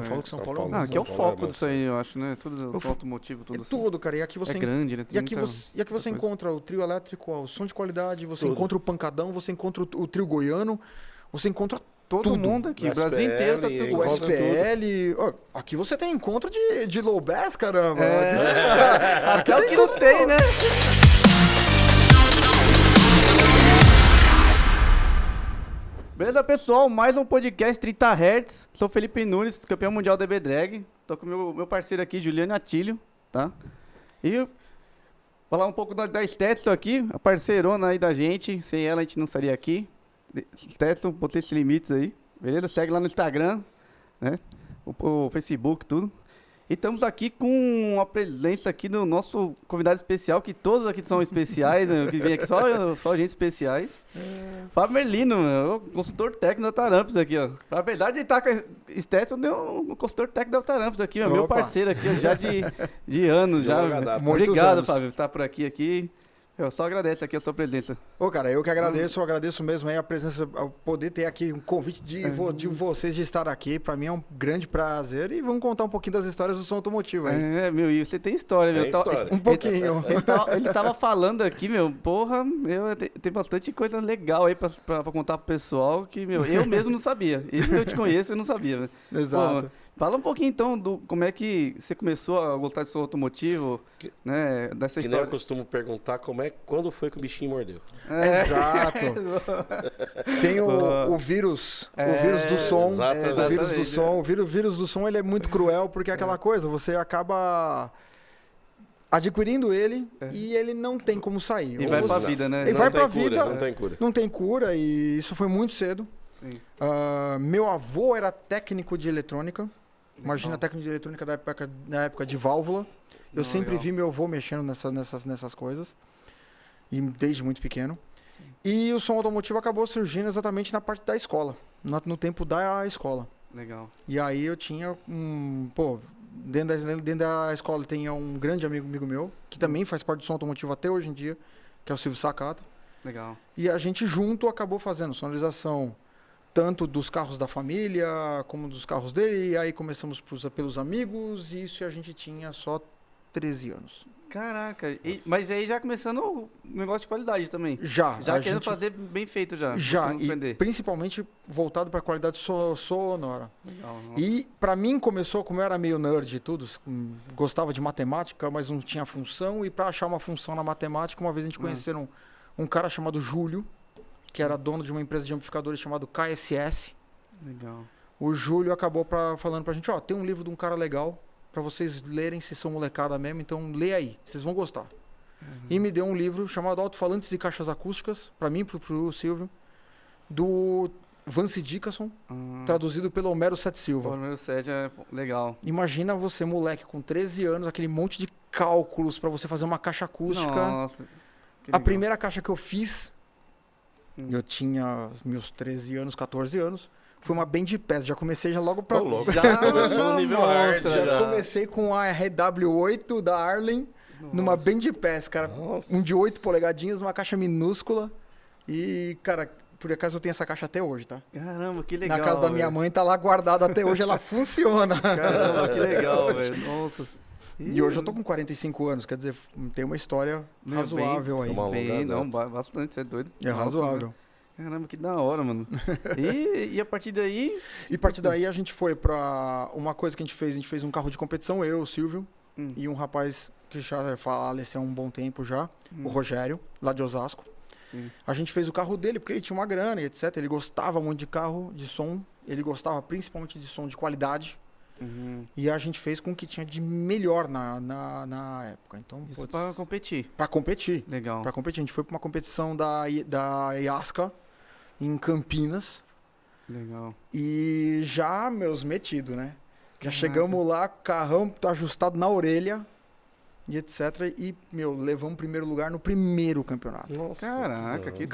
Paulo, que São Paulo é um... Aqui é o São Paulo foco disso aí, eu acho, né? Tudo automotivo, tudo É assim. tudo, cara. E aqui você... É grande, né? E aqui você encontra o trio elétrico, o som de qualidade, você encontra o pancadão, você encontra o trio goiano, você encontra todo tudo. mundo aqui, o SPL, Brasil inteiro tá tudo. O SPL. Aqui você tem encontro de low bass, caramba. Até o que não tem, né? Beleza, pessoal? Mais um podcast 30 Hz. Sou Felipe Nunes, campeão mundial da EB-Drag. Tô com o meu parceiro aqui, Juliano Atílio, tá? E falar um pouco da Stetson aqui, a parceirona aí da gente. Sem ela a gente não estaria aqui. Stetson, Potência Limites aí, beleza? Segue lá no Instagram, né? O Facebook, tudo. E estamos aqui com a presença aqui do nosso convidado especial, que todos aqui são especiais, né? Que vem aqui só gente especiais. Fábio Merlino, meu, consultor técnico da Taramps aqui, ó. Apesar de estar com a Stetson, deu um consultor técnico da Taramps aqui, ó, meu parceiro aqui, ó, já de anos. Já. Obrigado, Fábio, por estar por aqui. Eu só agradeço aqui a sua presença. Ô, cara, eu que agradeço, eu agradeço mesmo aí a presença, ao poder ter aqui um convite de vocês de estar aqui. Pra mim é um grande prazer e vamos contar um pouquinho das histórias do som automotivo aí. Meu, e você tem história, meu. História. Um pouquinho. Ele tava falando aqui, meu, porra, tem bastante coisa legal aí pra contar pro pessoal que, meu, eu mesmo não sabia. Isso que eu te conheço, eu não sabia, né? Exato. Pô, fala um pouquinho, então, do como é que você começou a gostar de som automotivo, né, dessa Que história. nem eu costumo perguntar quando foi que o bichinho mordeu. Exato. Tem o vírus do som. Exatamente. O vírus do som. O vírus do som, ele é muito cruel, porque é aquela coisa, você acaba adquirindo ele e ele não tem como sair. E vai pra vida, né? E vai pra vida. Não tem cura. Não tem cura e isso foi muito cedo. Meu avô era técnico de eletrônica. Imagina técnico de eletrônica da época de válvula. Eu sempre vi meu avô mexendo nessas coisas. E desde muito pequeno. Sim. E o som automotivo acabou surgindo exatamente na parte da escola. No tempo da escola. Legal. E aí eu tinha dentro da escola tinha um grande amigo meu, que também faz parte do som automotivo até hoje em dia, que é o Silvio Sacato. Legal. E a gente junto acabou fazendo sonorização tanto dos carros da família, como dos carros dele. E aí começamos pelos amigos, e isso a gente tinha só 13 anos. Caraca, mas aí já começando o negócio de qualidade também. Já querendo fazer bem feito já. Já, e principalmente voltado para a qualidade sonora. Legal. E para mim começou, como eu era meio nerd e tudo, gostava de matemática, mas não tinha função. E para achar uma função na matemática, uma vez a gente conheceu um cara chamado Júlio, que era dono de uma empresa de amplificadores chamado KSS. Legal. O Júlio acabou falando pra gente, tem um livro de um cara legal pra vocês lerem, se são molecada mesmo, então lê aí, vocês vão gostar. E me deu um livro chamado Alto-Falantes e Caixas Acústicas, pra mim e pro Silvio, do Vance Dickerson, traduzido pelo Homero Sete Silva. O Homero Sete é legal. Imagina você, moleque, com 13 anos, aquele monte de cálculos pra você fazer uma caixa acústica. Nossa, a primeira caixa que eu fiz, eu tinha meus 13 anos, 14 anos. Foi uma Band Pass, já comecei logo pra... Já começou no nível hard. Já comecei com a RW8 da Arlen, numa Band Pass, cara. Nossa. Um de 8 polegadinhas, uma caixa minúscula. E, cara, por acaso eu tenho essa caixa até hoje, tá? Caramba, que legal. Na casa da minha mãe, tá lá guardada até hoje, ela funciona. Caramba, que legal, velho. Nossa. E hoje eu tô com 45 anos, quer dizer, tem uma história razoável aí. Bastante, você é doido. É razoável. Caramba, que da hora, mano. E a partir daí... E a partir daí a gente foi pra... Uma coisa que a gente fez um carro de competição, eu, o Silvio, e um rapaz que já faleceu há um bom tempo já, o Rogério, lá de Osasco. Sim. A gente fez o carro dele, porque ele tinha uma grana e etc. Ele gostava muito de carro, de som. Ele gostava principalmente de som de qualidade. E a gente fez com o que tinha de melhor na época. Então, isso pra competir. Pra competir. Legal. Pra competir. A gente foi pra uma competição da IASCA, em Campinas. Legal. E já, meus metidos, né? Já chegamos lá, carrão tá ajustado na orelha e etc. E, levamos primeiro lugar no primeiro campeonato. Nossa, caraca, que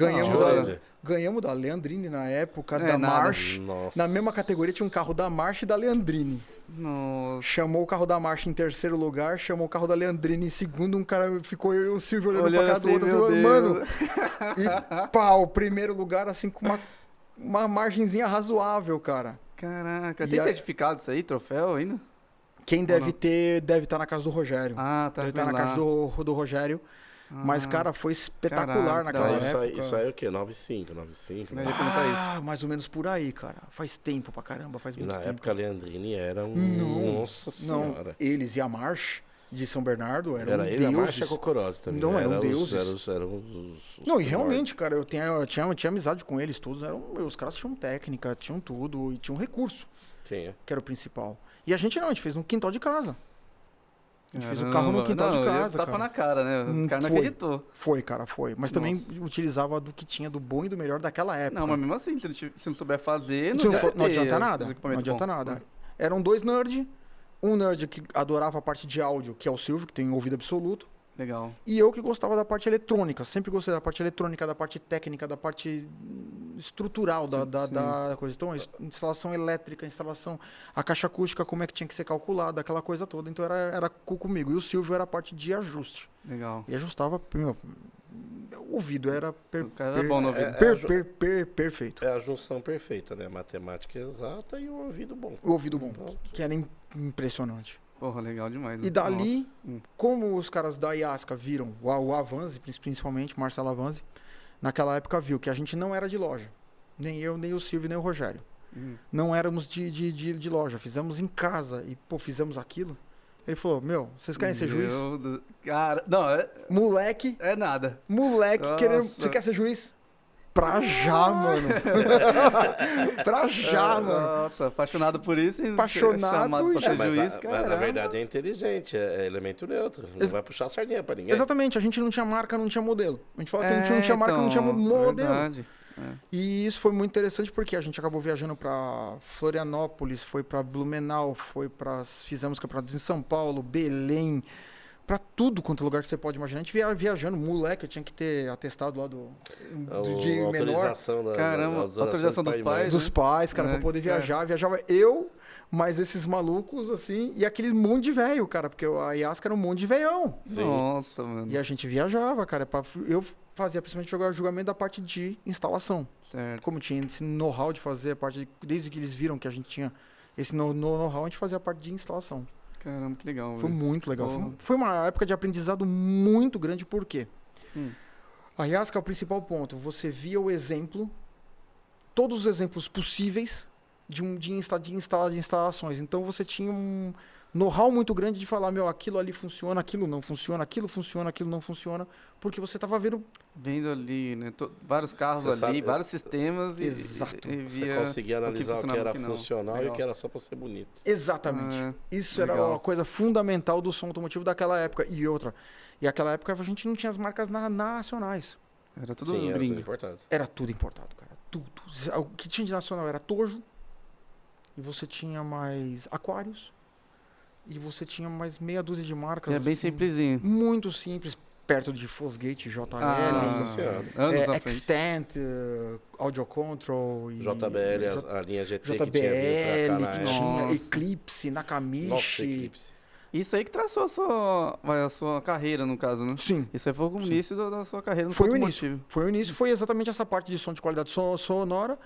Ganhamos da Leandrini na época, da March. Na mesma categoria tinha um carro da March e da Leandrini. Nossa. Chamou o carro da March em terceiro lugar, chamou o carro da Leandrini em segundo. Um cara ficou eu e o Silvio olhando pra cara do outro, assim, mano. E pau, primeiro lugar, assim, com uma margenzinha razoável, cara. Caraca, E tem a- certificado isso aí, troféu ainda? Quem Ou deve não? ter, deve estar na casa do Rogério. Ah, tá Deve estar na lá. casa do Rogério. Mas, Ah, cara, foi espetacular caralho, naquela da Mas hora. época. isso aí é o quê? 95, Eu né? ia perguntar isso. Mais ou menos por aí, cara. Faz tempo pra caramba, faz E muito na tempo. época a Leandrini era um... Não, Nossa Não, senhora. eles e a March de São Bernardo eram Era ele, a deuses. Marcha Cocorose também. Não, eram Era deuses. Eram os Não, e primórdios. realmente, cara, eu tinha amizade com eles todos. Os caras tinham técnica, tinham tudo e tinham recurso, Tinha. que era o principal. E a gente não, a gente fez no quintal de casa. A gente fez o Caramba. carro no quintal Não, de eu ia casa, tapa cara. na cara, né? Os caras não Foi. acreditou. Foi, cara, foi. Mas também utilizava do que tinha do bom e do melhor daquela época. Não, mas mesmo assim, se não souber fazer, Isso deve não ter adianta os nada. Não equipamentos adianta bons. nada. Eram dois nerds. Um nerd que adorava a parte de áudio, que é o Silvio, que tem ouvido absoluto. Legal. E eu que gostava da parte eletrônica. Sempre gostei da parte eletrônica, da parte técnica, da parte estrutural Sim. da coisa. Então, instalação elétrica, instalação... A caixa acústica, como é que tinha que ser calculada, aquela coisa toda. Então, era comigo. E o Silvio era a parte de ajuste. Legal. Ele ajustava... Meu, o ouvido era O cara era bom no ouvido. perfeito. É a junção perfeita, né? Matemática exata e o ouvido bom. O ouvido bom, Pronto. que era impressionante. Porra, legal demais. né? E dali, Nossa. como os caras da IASCA viram, o Avanzi, principalmente, Marcelo Avanzi, naquela época viu que a gente não era de loja. Nem eu, nem o Silvio, nem o Rogério. Não éramos de loja. Fizemos em casa e, pô, fizemos aquilo. Ele falou, meu, vocês querem ser juiz? Cara, não, Moleque, é nada. moleque, querendo... Nossa. Você quer ser juiz? Pra já, mano. Pra já, mano. Nossa, apaixonado por isso. e Apaixonado chamado pra já. ser Mas juiz, na cara. verdade é inteligente, é elemento neutro. Não vai puxar a sardinha pra ninguém. Exatamente, a gente não tinha marca, não tinha modelo. A gente fala que a gente não tinha marca, não tinha modelo. Verdade. E isso foi muito interessante porque a gente acabou viajando para Florianópolis, foi para Blumenau, fizemos campeonatos em São Paulo, Belém, para tudo quanto lugar que você pode imaginar. A gente viajando, moleque, eu tinha que ter atestado lá de menor Autorização da Caramba, autorização dos pai e pais, mãe. né? dos pais, cara, É, para poder cara. viajar. Viajava eu, mas esses malucos assim, e aquele monte de velho, cara, porque a Iasca era um monte de velhão. Sim. Nossa, mano. E a gente viajava, cara, eu fazia principalmente julgamento da parte de instalação. Certo. Como tinha esse know-how de fazer a parte desde que eles viram que a gente tinha esse know-how, a gente fazia a parte de instalação. Caramba, que legal. Foi velho. muito legal. Porra. Foi uma época de aprendizado muito grande, por quê? Hum. A IASCA é o principal ponto. Você via o exemplo, todos os exemplos possíveis de instalações. Então você tinha um know-how muito grande de falar, meu, aquilo ali funciona, aquilo não funciona, aquilo funciona, aquilo não funciona, porque você estava vendo Vendo ali, né? Vários carros Você ali, sabe- vários sistemas e, Exato. e Você via conseguia analisar o que funcionava, era o que não. funcional e Legal. o que era só pra ser bonito. exatamente. Ah, Isso legal. era uma coisa fundamental do som automotivo daquela época. E outra, e aquela época a gente não tinha as marcas nacionais. Era tudo Sim, era tudo gringo. importante. Era tudo importado, cara. Tudo. O que tinha de nacional era Tojo. E você tinha mais Aquários. E você tinha mais meia dúzia de marcas. É bem assim, simplesinho. muito simples. Perto de Fosgate, JL, Nossa Senhora. Anos à frente. Extent, Audio Control. E JBL, a linha GT que tinha vindo JBL, pra cá na que época. tinha Nossa. Eclipse, Nossa, Nakamichi. Eclipse. Isso aí que traçou a sua carreira, no caso, né? Sim. Isso aí foi o início da sua carreira no Foi o ponto início. motivo. Foi o início, foi exatamente essa parte de som de qualidade sonora.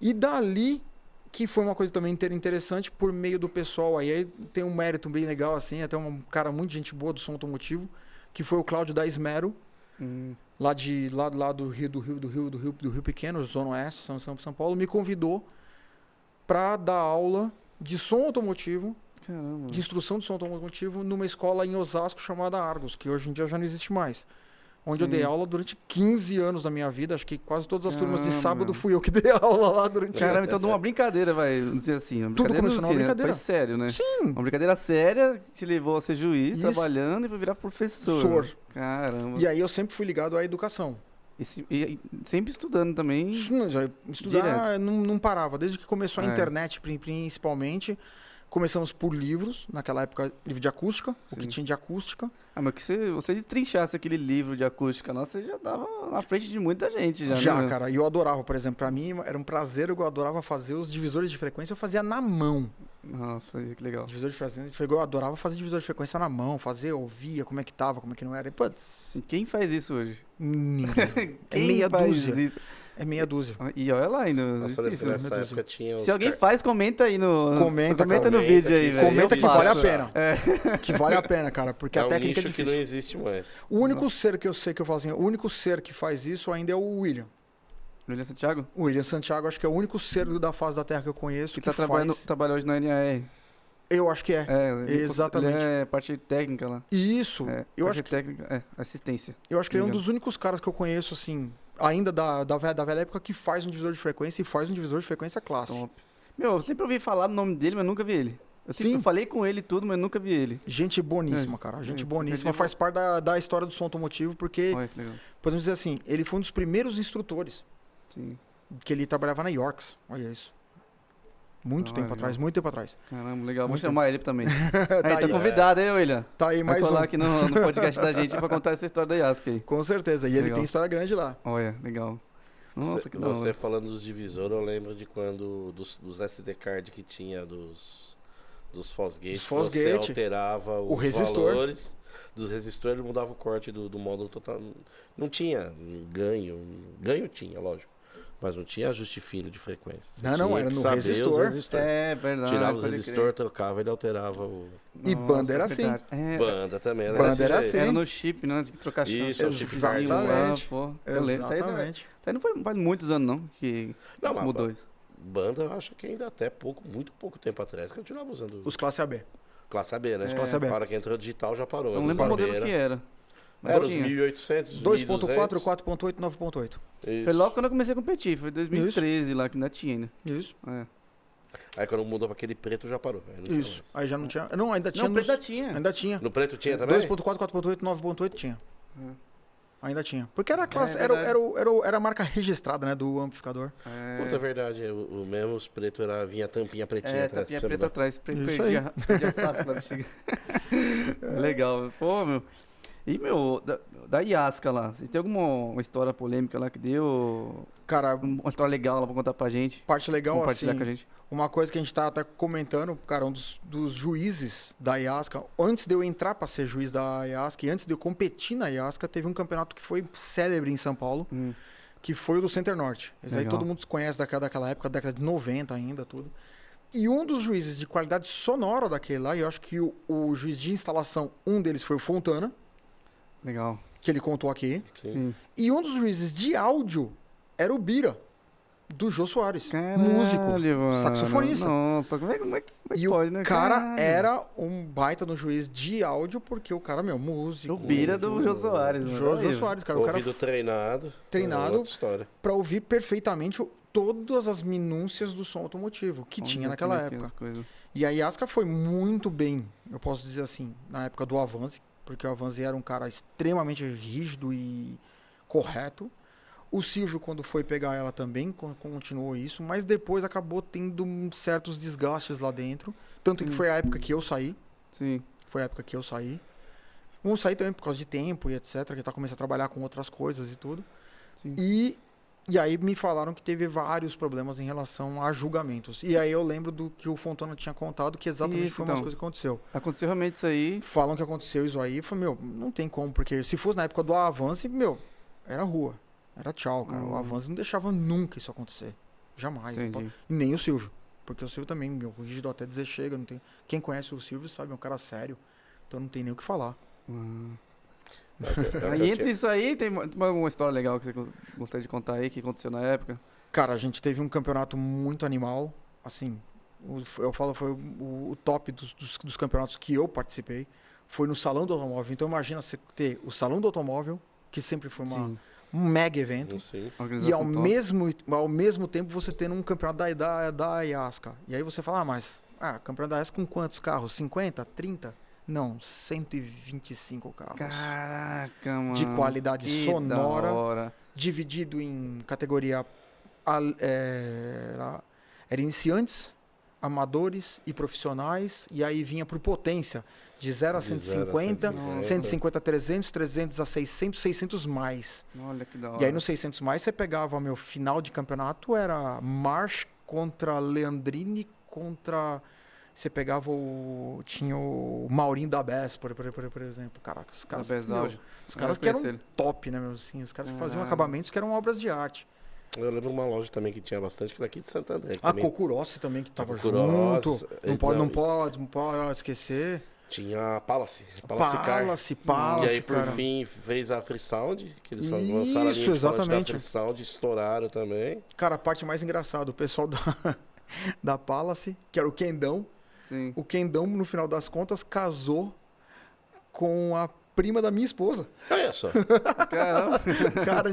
E dali, que foi uma coisa também interessante, por meio do pessoal. Aí tem um mérito bem legal, assim, até um cara muito gente boa do som automotivo, que foi o Cláudio da Esmero, lá do Rio Pequeno, Zona Oeste, São Paulo, me convidou para dar aula de som automotivo, Caramba. de instrução de som automotivo, numa escola em Osasco chamada Argos, que hoje em dia já não existe mais. Onde eu dei aula durante 15 anos da minha vida. Acho que quase todas as turmas de Caramba. sábado fui eu que dei aula lá durante Caramba, então de uma brincadeira, vai dizer assim. Uma Tudo brincadeira, começou numa assim, né? brincadeira. Foi sério, né? Sim. Uma brincadeira séria que te levou a ser juiz, Isso. trabalhando e pra virar professor. Professor. Caramba. E aí eu sempre fui ligado à educação. E sempre estudando também. Estudar não parava. Desde que começou a É. internet, principalmente, começamos por livros. Naquela época, livro de acústica. O Sim. que tinha de acústica. Ah, mas que você destrinchasse aquele livro de acústica, nossa, você já dava na frente de muita gente já, Já, né? cara. E eu adorava, por exemplo, pra mim era um prazer. Eu adorava fazer os divisores de frequência. Eu fazia na mão. Nossa, que legal. Divisor de frequência. Eu adorava fazer divisor de frequência na mão. Fazer, ouvia como é que tava, como é que não era. E, putz, E quem faz isso hoje? ninguém. É Quem meia faz dúzia. isso? É meia dúzia. E olha lá ainda. Nossa, eu lembro que difícil. nessa época tinha Se alguém faz, comenta aí no. Comenta, no vídeo aí, velho. Comenta Eu que vale a faço. pena. Que vale a pena, cara, porque É a um técnica é nicho que difícil. não existe mais. O único ser que eu sei que eu falo assim, o único ser que faz isso ainda é o William. William Santiago? O William Santiago, acho que é o único ser da face da Terra que eu conheço Que que tá faz... trabalha hoje na NAR. Eu acho que é. Exatamente. Ele é parte técnica lá. Isso. Eu acho que técnica, assistência. Eu acho que ele é um dos únicos caras que eu conheço, assim, ainda da velha época, que faz um divisor de frequência e faz um divisor de frequência classe. Top. Meu, eu sempre ouvi falar o nome dele, mas nunca vi ele. Eu sempre falei com ele e tudo, mas nunca vi ele. Gente boníssima, cara. Gente boníssima. Faz parte da história do som automotivo, porque, olha que legal. podemos dizer assim, ele foi um dos primeiros instrutores. Sim. Que ele trabalhava na Yorks. Olha isso. Muito tempo atrás, muito tempo atrás. Caramba, legal. Vou Muito chamar ele também. Tá Tá convidado, hein, William? Tá aí mais Vai colar um. aqui no podcast da gente pra contar essa história da Yaska aí. Com certeza. E ele Legal. tem história grande lá. Olha, legal. Nossa, que da Você hora. falando dos divisores, eu lembro de quando dos SD card que tinha dos Fosgate, você Fosgate. alterava os resistor. valores dos resistores, ele mudava o corte do módulo total. Não tinha ganho tinha, lógico, mas não tinha ajuste fino de frequência. Você Não, tinha era que no saber os resistor. resistores. É verdade. Tirava os pode resistores, trocava, ele alterava o... E Nossa, banda era assim. verdade. É, Banda também, era Banda desse era jeito. assim. era no chip, né? Tinha que trocar chip. Isso, é o chip Exatamente. lá, pô. Eu lembro. Exatamente. Isso aí não faz muitos anos, não, que Não, mas mudou isso. Banda, eu acho que ainda até muito pouco tempo atrás, que eu continuava usando Os classe AB. classe AB, né? classe AB. Na hora que entrou digital já parou. Eu não As lembro o modelo bandeiras. que era. Mas Era os tinha. 1800, 2.4, 4.8, 9.8. Isso. Foi logo quando eu comecei a competir, foi 2013 lá, que ainda tinha ainda. Isso. É. Aí quando mudou pra aquele preto já parou. Aí não tinha Isso. mais. Aí já não tinha. Não, ainda tinha. Não, nos- ainda tinha. Ainda tinha. No preto tinha também? 2.4, 4.8, 9.8 tinha. Ainda tinha. Porque era a classe, É era, verdade. era a marca registrada, né, do amplificador. Puta, é verdade. O mesmo os preto vinha a tampinha pretinha atrás. tapinha pra você preta mudar. atrás. Isso aí. Perdi a face da bexiga. Legal. Pô, meu. E, meu, da Yaska lá, você tem alguma uma história polêmica lá que deu? Cara, Uma história legal lá pra contar pra gente? parte legal, Compartilhar assim, com a gente. uma coisa que a gente tá até comentando, cara, um dos juízes da IASCA, antes de eu entrar para ser juiz da IASCA e antes de eu competir na IASCA, teve um campeonato que foi célebre em São Paulo, que foi o do Center Norte. Esse aí Legal. todo mundo conhece daquela época, década de 90 ainda, tudo. E um dos juízes de qualidade sonora daquele lá, e eu acho que o juiz de instalação, um deles foi o Fontana, Legal. que ele contou aqui, Sim. Sim. e um dos juízes de áudio era o Bira, do Jô Soares, Caralho, músico, mano. saxofonista. Nossa, como é que E pode, o né? cara Caralho. era um baita no juiz de áudio, porque o cara, meu, músico. O Bira do Jô Soares, mano. Jô Aí, Soares, cara. O cara Ouvido treinado. treinado. É outra história. pra ouvir perfeitamente todas as minúcias do som automotivo que Onde tinha eu naquela vi aqui época. as coisas. E a Yaska foi muito bem, eu posso dizer assim, na época do Avanzi, porque o Avanzi era um cara extremamente rígido e correto. O Silvio, quando foi pegar ela também, continuou isso, mas depois acabou tendo certos desgastes lá dentro. Tanto que foi a época que eu saí. Sim. Foi a época que eu saí. Não saí também por causa de tempo e etc. Que tá começando a trabalhar com outras coisas e tudo. Sim. E aí me falaram que teve vários problemas em relação a julgamentos. E aí eu lembro do que o Fontana tinha contado, que exatamente Isso, foi uma então. coisa que aconteceu. Aconteceu realmente isso aí. Falam que aconteceu isso aí, foi, meu, não tem como, porque se fosse na época do Avance, meu, era rua. Era tchau, cara. O Avance não deixava nunca isso acontecer. Jamais. Entendi. E nem o Silvio. Porque o Silvio também, meu, rígido até dizer chega. Não tem... Quem conhece o Silvio sabe, é um cara sério. Então não tem nem o que falar. Aí entre isso aí, tem alguma história legal que você gostaria de contar aí, que aconteceu na época? Cara, a gente teve um campeonato muito animal. Assim, eu falo, foi o top dos campeonatos que eu participei. Foi no Salão do Automóvel. Então imagina você ter o Salão do Automóvel, que sempre foi Sim. um mega evento. Sim. E Organização top. ao mesmo tempo você tendo um campeonato da IASCA. E aí você fala, campeonato da IASCA com quantos carros? 50? 30? Não, 125 carros. Caraca, mano. De qualidade que sonora. da hora. Dividido em categoria era iniciantes, amadores e profissionais. E aí vinha por potência. De 0 a De 0 a 150, 150. 150 a 300, 300 a 600, 600 mais. Olha que da hora. E aí no 600 mais você pegava, meu, final de campeonato era March contra Leandrini contra... Você pegava tinha o Maurinho da BES, por exemplo. Caraca, os caras que eram top, né, meu? Assim, os caras que faziam acabamentos que eram obras de arte. Eu lembro uma loja também que tinha bastante, que era aqui de Santo André. A Cocurossi também, que tava Cocurossi, junto. Não pode esquecer. Tinha a Palace Car. Palace, e aí, por cara. fim, fez a Freesound, que eles Isso, lançaram a linha de exatamente. da Freesound, estouraram também. Cara, a parte mais engraçada, o pessoal da Palace, que era o Kendão. Sim. O Kendão, no final das contas, casou com a prima da minha esposa. Olha só. Caramba. Cara,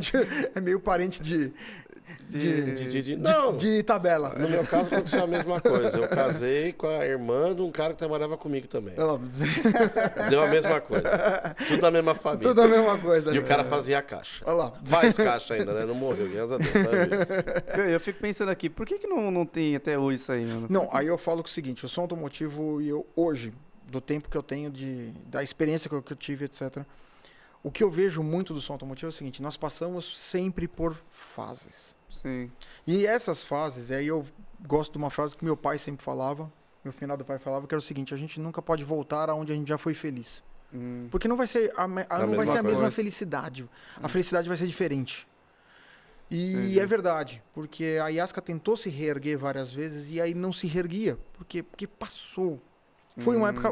é meio parente Não, de tabela. no meu caso aconteceu a mesma coisa. Eu casei com a irmã de um cara que trabalhava comigo também. Ela- Deu a mesma coisa. Tudo da mesma família. Tudo a mesma coisa. E né? o cara fazia a caixa. Olha lá. Faz caixa ainda, né? Não morreu, graças a Deus. Tá vendo? Eu fico pensando aqui, por que não tem até hoje isso aí, mano? Não, aí eu falo que o seguinte, o som automotivo e eu hoje, do tempo que eu tenho, da experiência que eu tive, etc. O que eu vejo muito do som automotivo é o seguinte, nós passamos sempre por fases. Sim. E essas fases, aí eu gosto de uma frase que meu pai sempre falava, meu finado pai falava, que era o seguinte, a gente nunca pode voltar aonde a gente já foi feliz. Porque não vai ser a mesma coisa. felicidade. A felicidade vai ser diferente. E é verdade, porque a Yaska tentou se reerguer várias vezes e aí não se reerguia, porque passou. Foi uma época...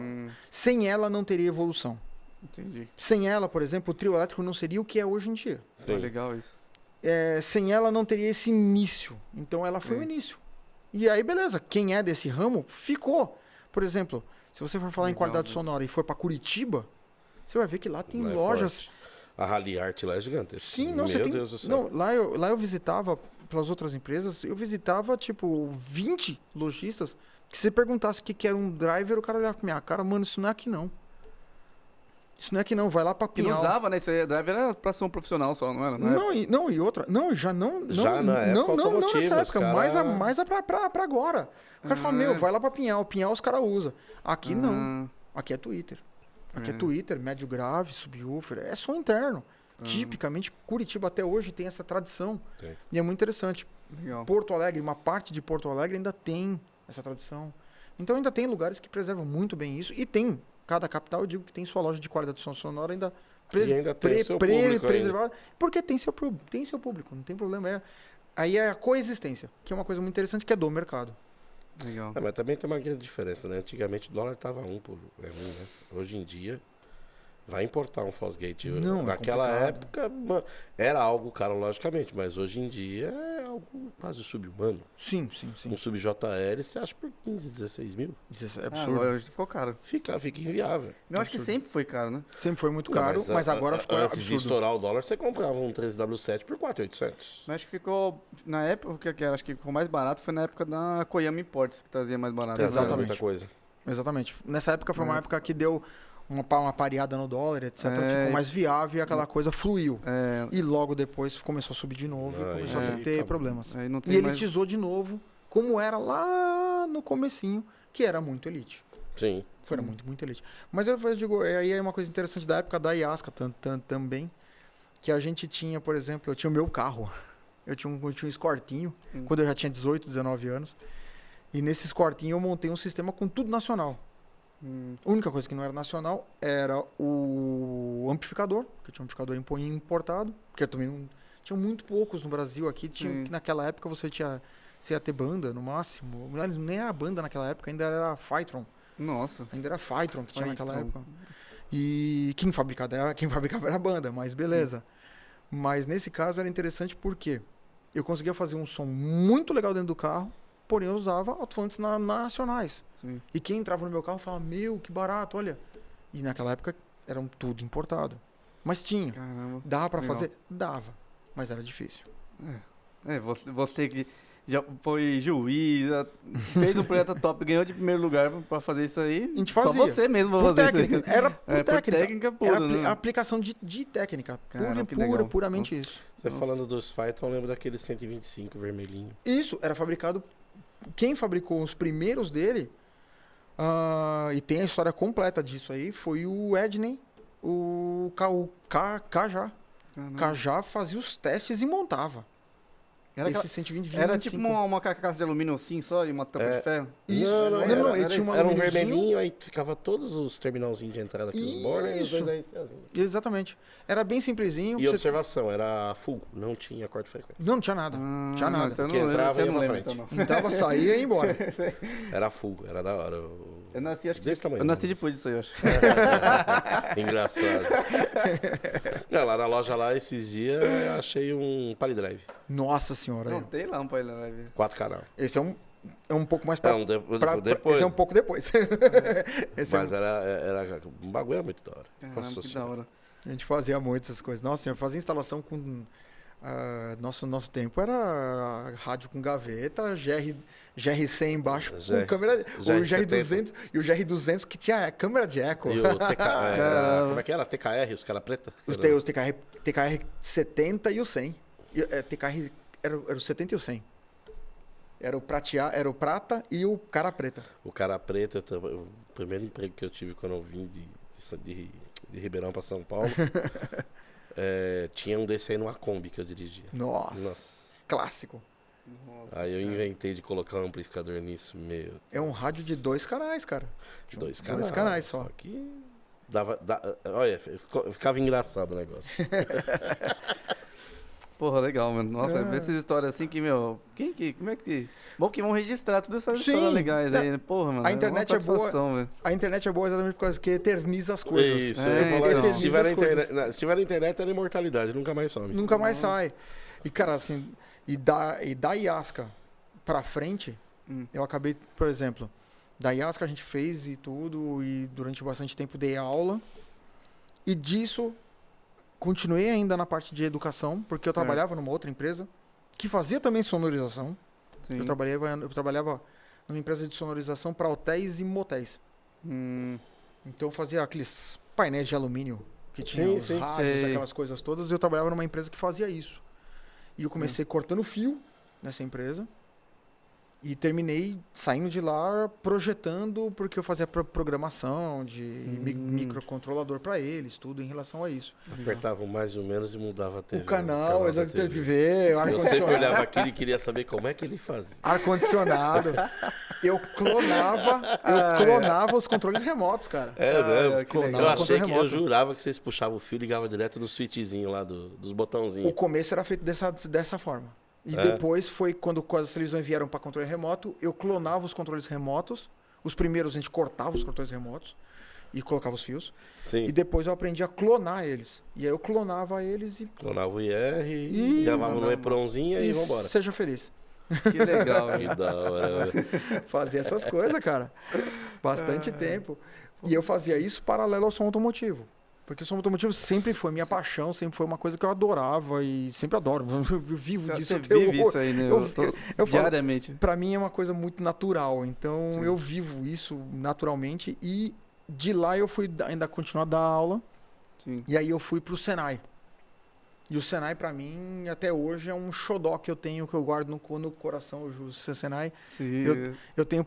Sem ela não teria evolução. Entendi. Sem ela, por exemplo, o trio elétrico não seria o que é hoje em dia. Foi legal isso. Sem ela não teria esse início. Então ela foi o início. E aí, beleza, quem é desse ramo, ficou. Por exemplo, se você for falar em qualidade sonora e for para Curitiba, você vai ver que lá tem Lá é lojas... forte. A Rally Art lá é gigantesca. Sim, não, Meu você tem... Deus do céu. Não, lá eu visitava, pelas outras empresas, eu visitava, tipo, 20 lojistas, que se você perguntasse o que era um driver, o cara olhava pra minha cara, mano, isso não é aqui não. Isso não é aqui não, vai lá pra Que não Pinhal. usava, né? Isso aí, driver era pra ser um profissional só, não era? Não, e outra, não, já não, Já na época não nessa automotiva, época, os mais pra agora. O cara fala, meu, vai lá pra Pinhal os caras usam. Aqui não, aqui é Twitter. Aqui é Twitter, médio grave, subwoofer, é som interno. Tipicamente, Curitiba até hoje tem essa tradição. Tem. E é muito interessante. Legal. Porto Alegre, uma parte de Porto Alegre ainda tem essa tradição. Então ainda tem lugares que preservam muito bem isso. E tem, cada capital, eu digo que tem sua loja de qualidade de som sonora ainda, E ainda tem seu público preservada. Porque tem seu público, não tem problema. Aí é a coexistência, que é uma coisa muito interessante, que é do mercado. Legal. Mas também tem uma grande diferença, né? Antigamente o dólar tava 1 por 1, né? Hoje em dia, vai importar um Fosgate. Não, é naquela complicado. época, era algo caro, logicamente, mas hoje em dia é algo quase subhumano. Sim. Um sub-JL, você acha por 15, 16 mil? Isso é Absurdo. absurdo. Hoje ficou caro. Fica inviável. Eu acho que sempre foi caro, né? Sempre foi muito caro, mas agora ficou Antes de absurdo. estourar o dólar, você comprava um 13W7 por 4.800. Eu acho que ficou, na época, que acho que ficou mais barato foi na época da Koyama Imports, que trazia mais barato. Exatamente. Muita coisa. Exatamente. Nessa época foi uma época que deu uma pareada no dólar, etc. Ficou mais viável e aquela coisa fluiu. E logo depois começou a subir de novo e começou a ter acabou. problemas. Aí não tem E mais... elitizou de novo, como era lá no comecinho, que era muito elite. Sim. Era muito elite. Mas eu digo, aí é uma coisa interessante da época da Yaska também, que a gente tinha, por exemplo, eu tinha o meu carro. Eu tinha um escortinho, quando eu já tinha 18, 19 anos. E nesse escortinho eu montei um sistema com tudo nacional. A única coisa que não era nacional era o amplificador, que eu tinha um amplificador importado, porque também não, tinham muito poucos no Brasil aqui. Tinha, que naquela época você ia ter banda no máximo. Nem era banda naquela época, ainda era Phytron. Nossa. Ainda era Phytron que tinha naquela Phytron. época. E quem fabricava era a banda, mas beleza. Mas nesse caso era interessante porque eu conseguia fazer um som muito legal dentro do carro, porém eu usava alto-falantes nacionais. Sim. E quem entrava no meu carro falava, meu, que barato, olha. E naquela época eram tudo importado. Mas tinha. Caramba. Dava pra Legal. fazer? Dava. Mas era difícil. Você que já foi juiz, fez um projeto top, ganhou de primeiro lugar pra fazer isso aí. A gente fazia. Só você mesmo pra Por fazer técnica. isso aí. Era por técnica. Por técnica pura, Era né? aplicação de técnica. Caramba, que legal. Puramente Nossa. isso. Você falando dos Phyton, eu lembro daquele 125 vermelhinho. Isso, era fabricado... Quem fabricou os primeiros dele, e tem a história completa disso aí, foi o Edney, o Cajá. Caramba. Cajá fazia os testes e montava. Esse 120 Era tipo uma carcaça de alumínio assim só e uma tampa de ferro? Isso. Não, ele tinha era um vermelhinho, aí ficava todos os terminalzinhos de entrada aqui, os border, e os dois aí assim. Exatamente. Era bem simplesinho. E observação, era full, não tinha corte de frequência. Não tinha nada. Tinha nada. Porque entrava e ia pra frente. Então, Entrava, saía e ia embora. Era full, era da hora. Eu nasci, acho que desse tamanho. Eu nasci depois disso aí, eu acho. Engraçado. Não, lá na loja lá, esses dias, eu achei um palidrive. Nossa senhora. Não, tem lá um palidrive. 4 canal. Esse é um pouco mais pra... depois. Esse é um pouco depois. Mas era um bagulho muito da hora. Caramba, Nossa que senhora. da hora. A gente fazia muito essas coisas. Nossa, eu fazia instalação com... nosso tempo era rádio com gaveta, GR100 embaixo, com câmera... O GR200 e o GR200 que tinha câmera de eco. E o como é que era? TKR, os caras preta? Os TKR 70 e o 100. TKR era o 70 e o 100. Era o prata e o cara preta. O cara preta, o primeiro emprego que eu tive quando eu vim de Ribeirão para São Paulo, tinha um desse aí numa Kombi que eu dirigia. Nossa. Clássico. Nossa, aí eu inventei de colocar um amplificador nisso, meu. É um rádio de 2 canais, cara. 2 canais só. Só que olha, ficava engraçado o negócio. Porra, legal, mano. Nossa, ver essas histórias assim que, meu... Como é que... Bom que vão registrar todas essas histórias legais aí, né? Porra, mano. A internet é boa. Véio. A internet é boa exatamente por causa que eterniza as coisas. Isso, então. se tiver na internet, era imortalidade, nunca mais some. Nunca mais sai. E, cara, assim... E da IASCA pra frente, eu acabei, por exemplo... Da IASCA a gente fez e tudo, e durante bastante tempo dei aula. E disso... Continuei ainda na parte de educação, porque eu trabalhava numa outra empresa que fazia também sonorização. Eu trabalhava numa empresa de sonorização para hotéis e motéis. Então eu fazia aqueles painéis de alumínio que tinham os rádios, aquelas coisas todas. E eu trabalhava numa empresa que fazia isso. E eu comecei cortando fio nessa empresa. E terminei saindo de lá projetando, porque eu fazia programação de microcontrolador para eles, tudo em relação a isso. Apertavam mais ou menos e mudava a TV. O canal exatamente, TV, ar-condicionado. Eu sempre olhava aquilo e queria saber como é que ele fazia. Ar-condicionado. Eu clonava os controles remotos, cara. Eu jurava que vocês puxavam o fio e ligavam direto no switchzinho lá dos botãozinhos. O começo era feito dessa forma. E depois foi quando as televisões vieram para controle remoto, eu clonava os controles remotos. Os primeiros a gente cortava os controles remotos e colocava os fios. Sim. E depois eu aprendi a clonar eles. E aí eu clonava eles e... Clonava o IR e gravava no EPROMzinho e vambora. Seja feliz. Que legal. Que da hora. Fazia essas coisas, cara. Bastante tempo. E eu fazia isso paralelo ao som automotivo. Porque o som automotivo sempre foi minha paixão, sempre foi uma coisa que eu adorava e sempre adoro. Eu vivo disso até hoje. Isso aí, né? Eu diariamente. Falo, pra mim é uma coisa muito natural, então eu vivo isso naturalmente e de lá eu fui ainda continuar a dar aula. Sim. E aí eu fui pro Senai. E o Senai, pra mim, até hoje, é um xodó que eu tenho, que eu guardo no coração, o Senai. Sim. Eu tenho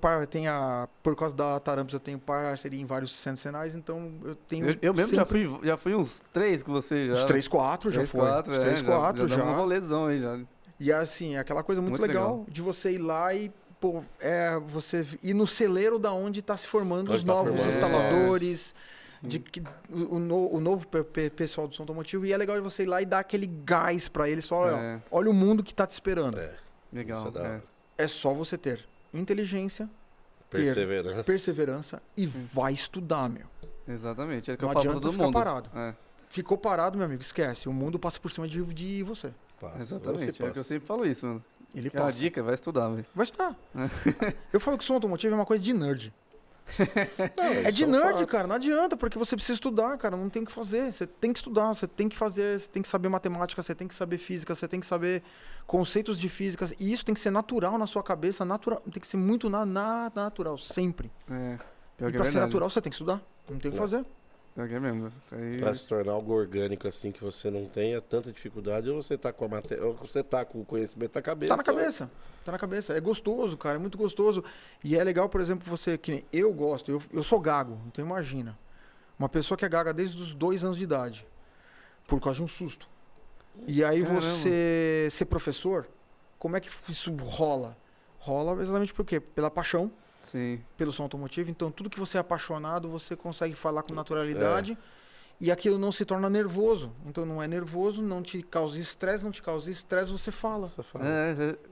por causa da Taramps, eu tenho parceria em vários centros Senais, então eu tenho... Eu mesmo já fui uns 3 com você já. Uns 3, 4 já foi. Uns 3, 4 já. Já um rolezão aí já. E assim, aquela coisa muito legal de você ir lá e, pô, você ir no celeiro da onde tá se formando os novos instaladores... o novo pessoal do som automotivo, e é legal você ir lá e dar aquele gás pra eles, só olha o mundo que tá te esperando. Legal. É só você ter inteligência, perseverança e vai estudar, meu. Exatamente, é que não eu falo adianta pra todo ficar mundo. Parado. Ficou parado, meu amigo, esquece. O mundo passa por cima de você. Exatamente, é que eu sempre falo isso, mano. Ele passa. É uma dica, vai estudar, velho. Vai estudar. Eu falo que som automotivo é uma coisa de nerd. Não, é de nerd, cara, não adianta, porque você precisa estudar, cara, não tem o que fazer, você tem que estudar, você tem que fazer, você tem que saber matemática, você tem que saber física, você tem que saber conceitos de física, e isso tem que ser natural na sua cabeça, tem que ser muito natural, sempre. E pra ser natural você tem que estudar, não tem o que fazer. É mesmo. Pra se tornar algo orgânico assim que você não tenha tanta dificuldade, ou você tá com ou você tá com o conhecimento na cabeça. Tá na cabeça. Tá na cabeça. É gostoso, cara. É muito gostoso. E é legal, por exemplo, você, que nem eu gosto, eu sou gago, então imagina. Uma pessoa que é gaga desde os 2 anos de idade, por causa de um susto. E aí você ser professor, como é que isso rola? Rola exatamente por quê? Pela paixão, Sim. pelo som automotivo. Então, tudo que você é apaixonado, você consegue falar com naturalidade. E aquilo não se torna nervoso. Então, não é nervoso, não te causa estresse, você fala.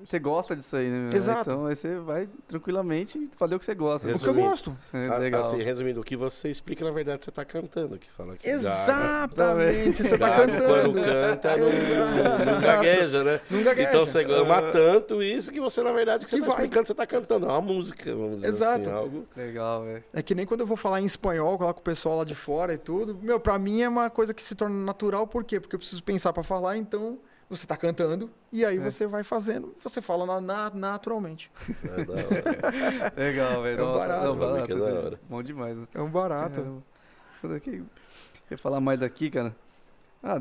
Você gosta disso aí, né? Exato. Então, aí você vai tranquilamente fazer o que você gosta. O que eu gosto. Legal. Assim, resumindo, o que você explica, na verdade, você tá cantando. Que fala que Exatamente, você tá gago, cantando. quando canta, não gagueja, né? Não gagueja. Então você ama tanto isso que você, na verdade, que você Que tá vai. explicando, você tá cantando. É uma música, vamos dizer Exato. assim, algo... Legal, velho. É que nem quando eu vou falar em espanhol, coloco o pessoal lá de fora e tudo. Meu, pra mim é uma coisa que se torna natural. Por quê? Porque eu preciso pensar pra falar, então você tá cantando e aí você vai fazendo, você fala naturalmente. É da hora. Legal, velho. É um barato. Não, barato, É da hora. Bom demais, né? É um barato. Caramba. Quer falar mais aqui, cara?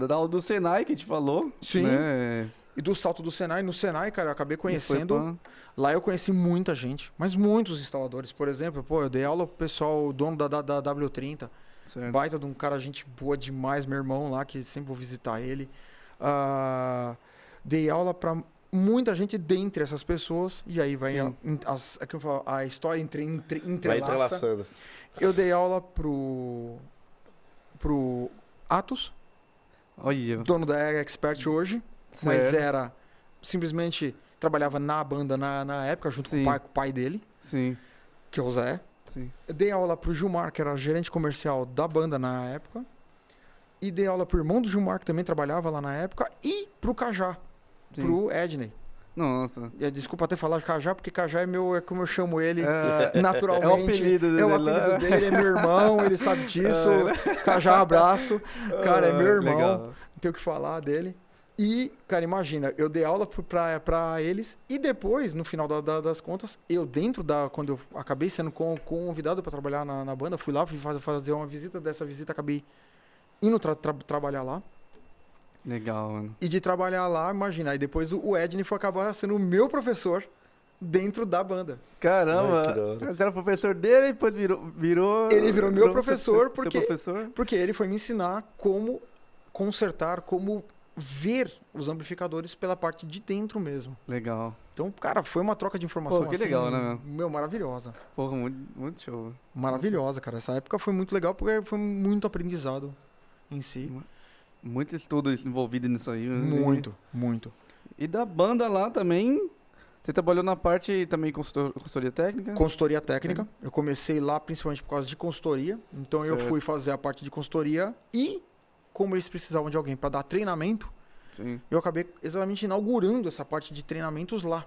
Da aula do Senai que a gente falou. Sim. Né? E do salto do Senai, no Senai, cara, eu acabei conhecendo. Foi Lá eu conheci muita gente, mas muitos instaladores. Por exemplo, eu dei aula pro pessoal, o dono da W30. Certo. Baita de um cara, gente boa demais, meu irmão lá, que sempre vou visitar ele. Dei aula pra muita gente dentre essas pessoas. E aí vai a história Vai entrelaça. entrelaçando. Eu dei aula pro Atos, Olha. dono da Expert hoje, mas Certo. era simplesmente trabalhava na banda na época, junto com o pai dele, Sim. que é o Zé. Sim. Eu dei aula pro Gilmar, que era gerente comercial da banda na época. E dei aula pro irmão do Gilmar, que também trabalhava lá na época. E pro Cajá, Sim. pro Edney. Nossa. Desculpa até falar de Cajá, porque Cajá é como eu chamo ele É naturalmente. o apelido dele. É o apelido dele, é meu irmão, ele sabe disso. Cajá, abraço. Cara, é meu irmão. Legal. Não tenho o que falar dele. E, cara, imagina, eu dei aula pra eles e depois, no final das contas, eu quando eu acabei sendo convidado para trabalhar na banda, fui lá, fui fazer uma visita, dessa visita acabei indo trabalhar lá. Legal, mano. E de trabalhar lá, imagina, aí depois o Edney foi acabar sendo o meu professor dentro da banda. Caramba. Ai, que da hora. Você era professor dele e depois virou... Ele virou meu professor, seu porque professor? Porque ele foi me ensinar como consertar, como ver os amplificadores pela parte de dentro mesmo. Legal. Então, cara, foi uma troca de informação Pô, que assim, legal, né, meu, maravilhosa. Porra, muito show. Maravilhosa, cara. Essa época foi muito legal porque foi muito aprendizado em si. Muito estudo envolvido nisso aí. Né? Muito. E da banda lá também, você trabalhou na parte também consultoria técnica? Consultoria técnica. Eu comecei lá principalmente por causa de consultoria. Então eu fui fazer a parte de consultoria e, como eles precisavam de alguém para dar treinamento, Sim. eu acabei exatamente inaugurando essa parte de treinamentos lá.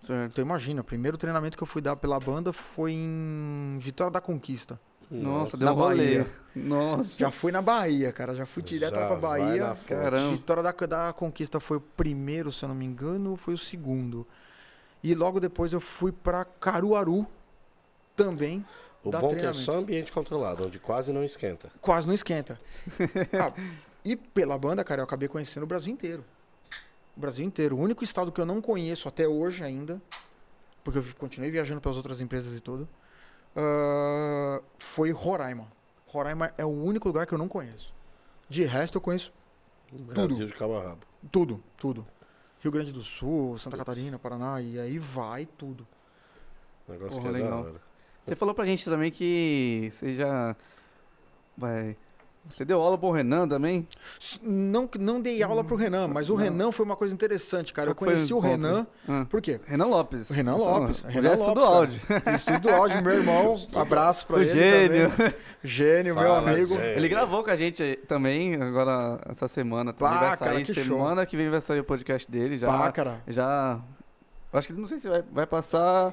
Certo. Então imagina, o primeiro treinamento que eu fui dar pela banda foi em Vitória da Conquista. Nossa, deu na um rolê. Bahia. Nossa. Já fui na Bahia, cara. Já fui direto Já lá pra vai Bahia. na fonte. Caramba. Vitória da Conquista foi o primeiro, se eu não me engano, ou foi o segundo. E logo depois eu fui pra Caruaru também. O dar bom é que é treinamento. só ambiente controlado, onde quase não esquenta. Quase não esquenta. E pela banda, cara, eu acabei conhecendo o Brasil inteiro. O Brasil inteiro. O único estado que eu não conheço até hoje ainda, porque eu continuei viajando pelas outras empresas e tudo, foi Roraima. Roraima é o único lugar que eu não conheço. De resto, eu conheço Brasil de cabo a rabo. tudo. Rio Grande do Sul, Santa Catarina, Paraná, e aí vai tudo. Negócio Porra, que é legal. da hora. Você falou pra gente também que você já Você deu aula pro Renan também? Não dei aula pro Renan, mas o Não. Renan foi uma coisa interessante, cara. Eu Qual que foi conheci o encontro? Renan, por quê? Renan Lopes. O Renan Lopes. Renan Lopes, do cara. áudio. Estudo áudio, meu irmão. Abraço pra O ele gênio. também. Gênio, meu Fala, amigo. gênio. Ele gravou com a gente também, agora, essa semana. Também Pá, vai sair, cara, que semana que vem vai sair o podcast dele. Já, Pá, cara. já acho que não sei se vai passar...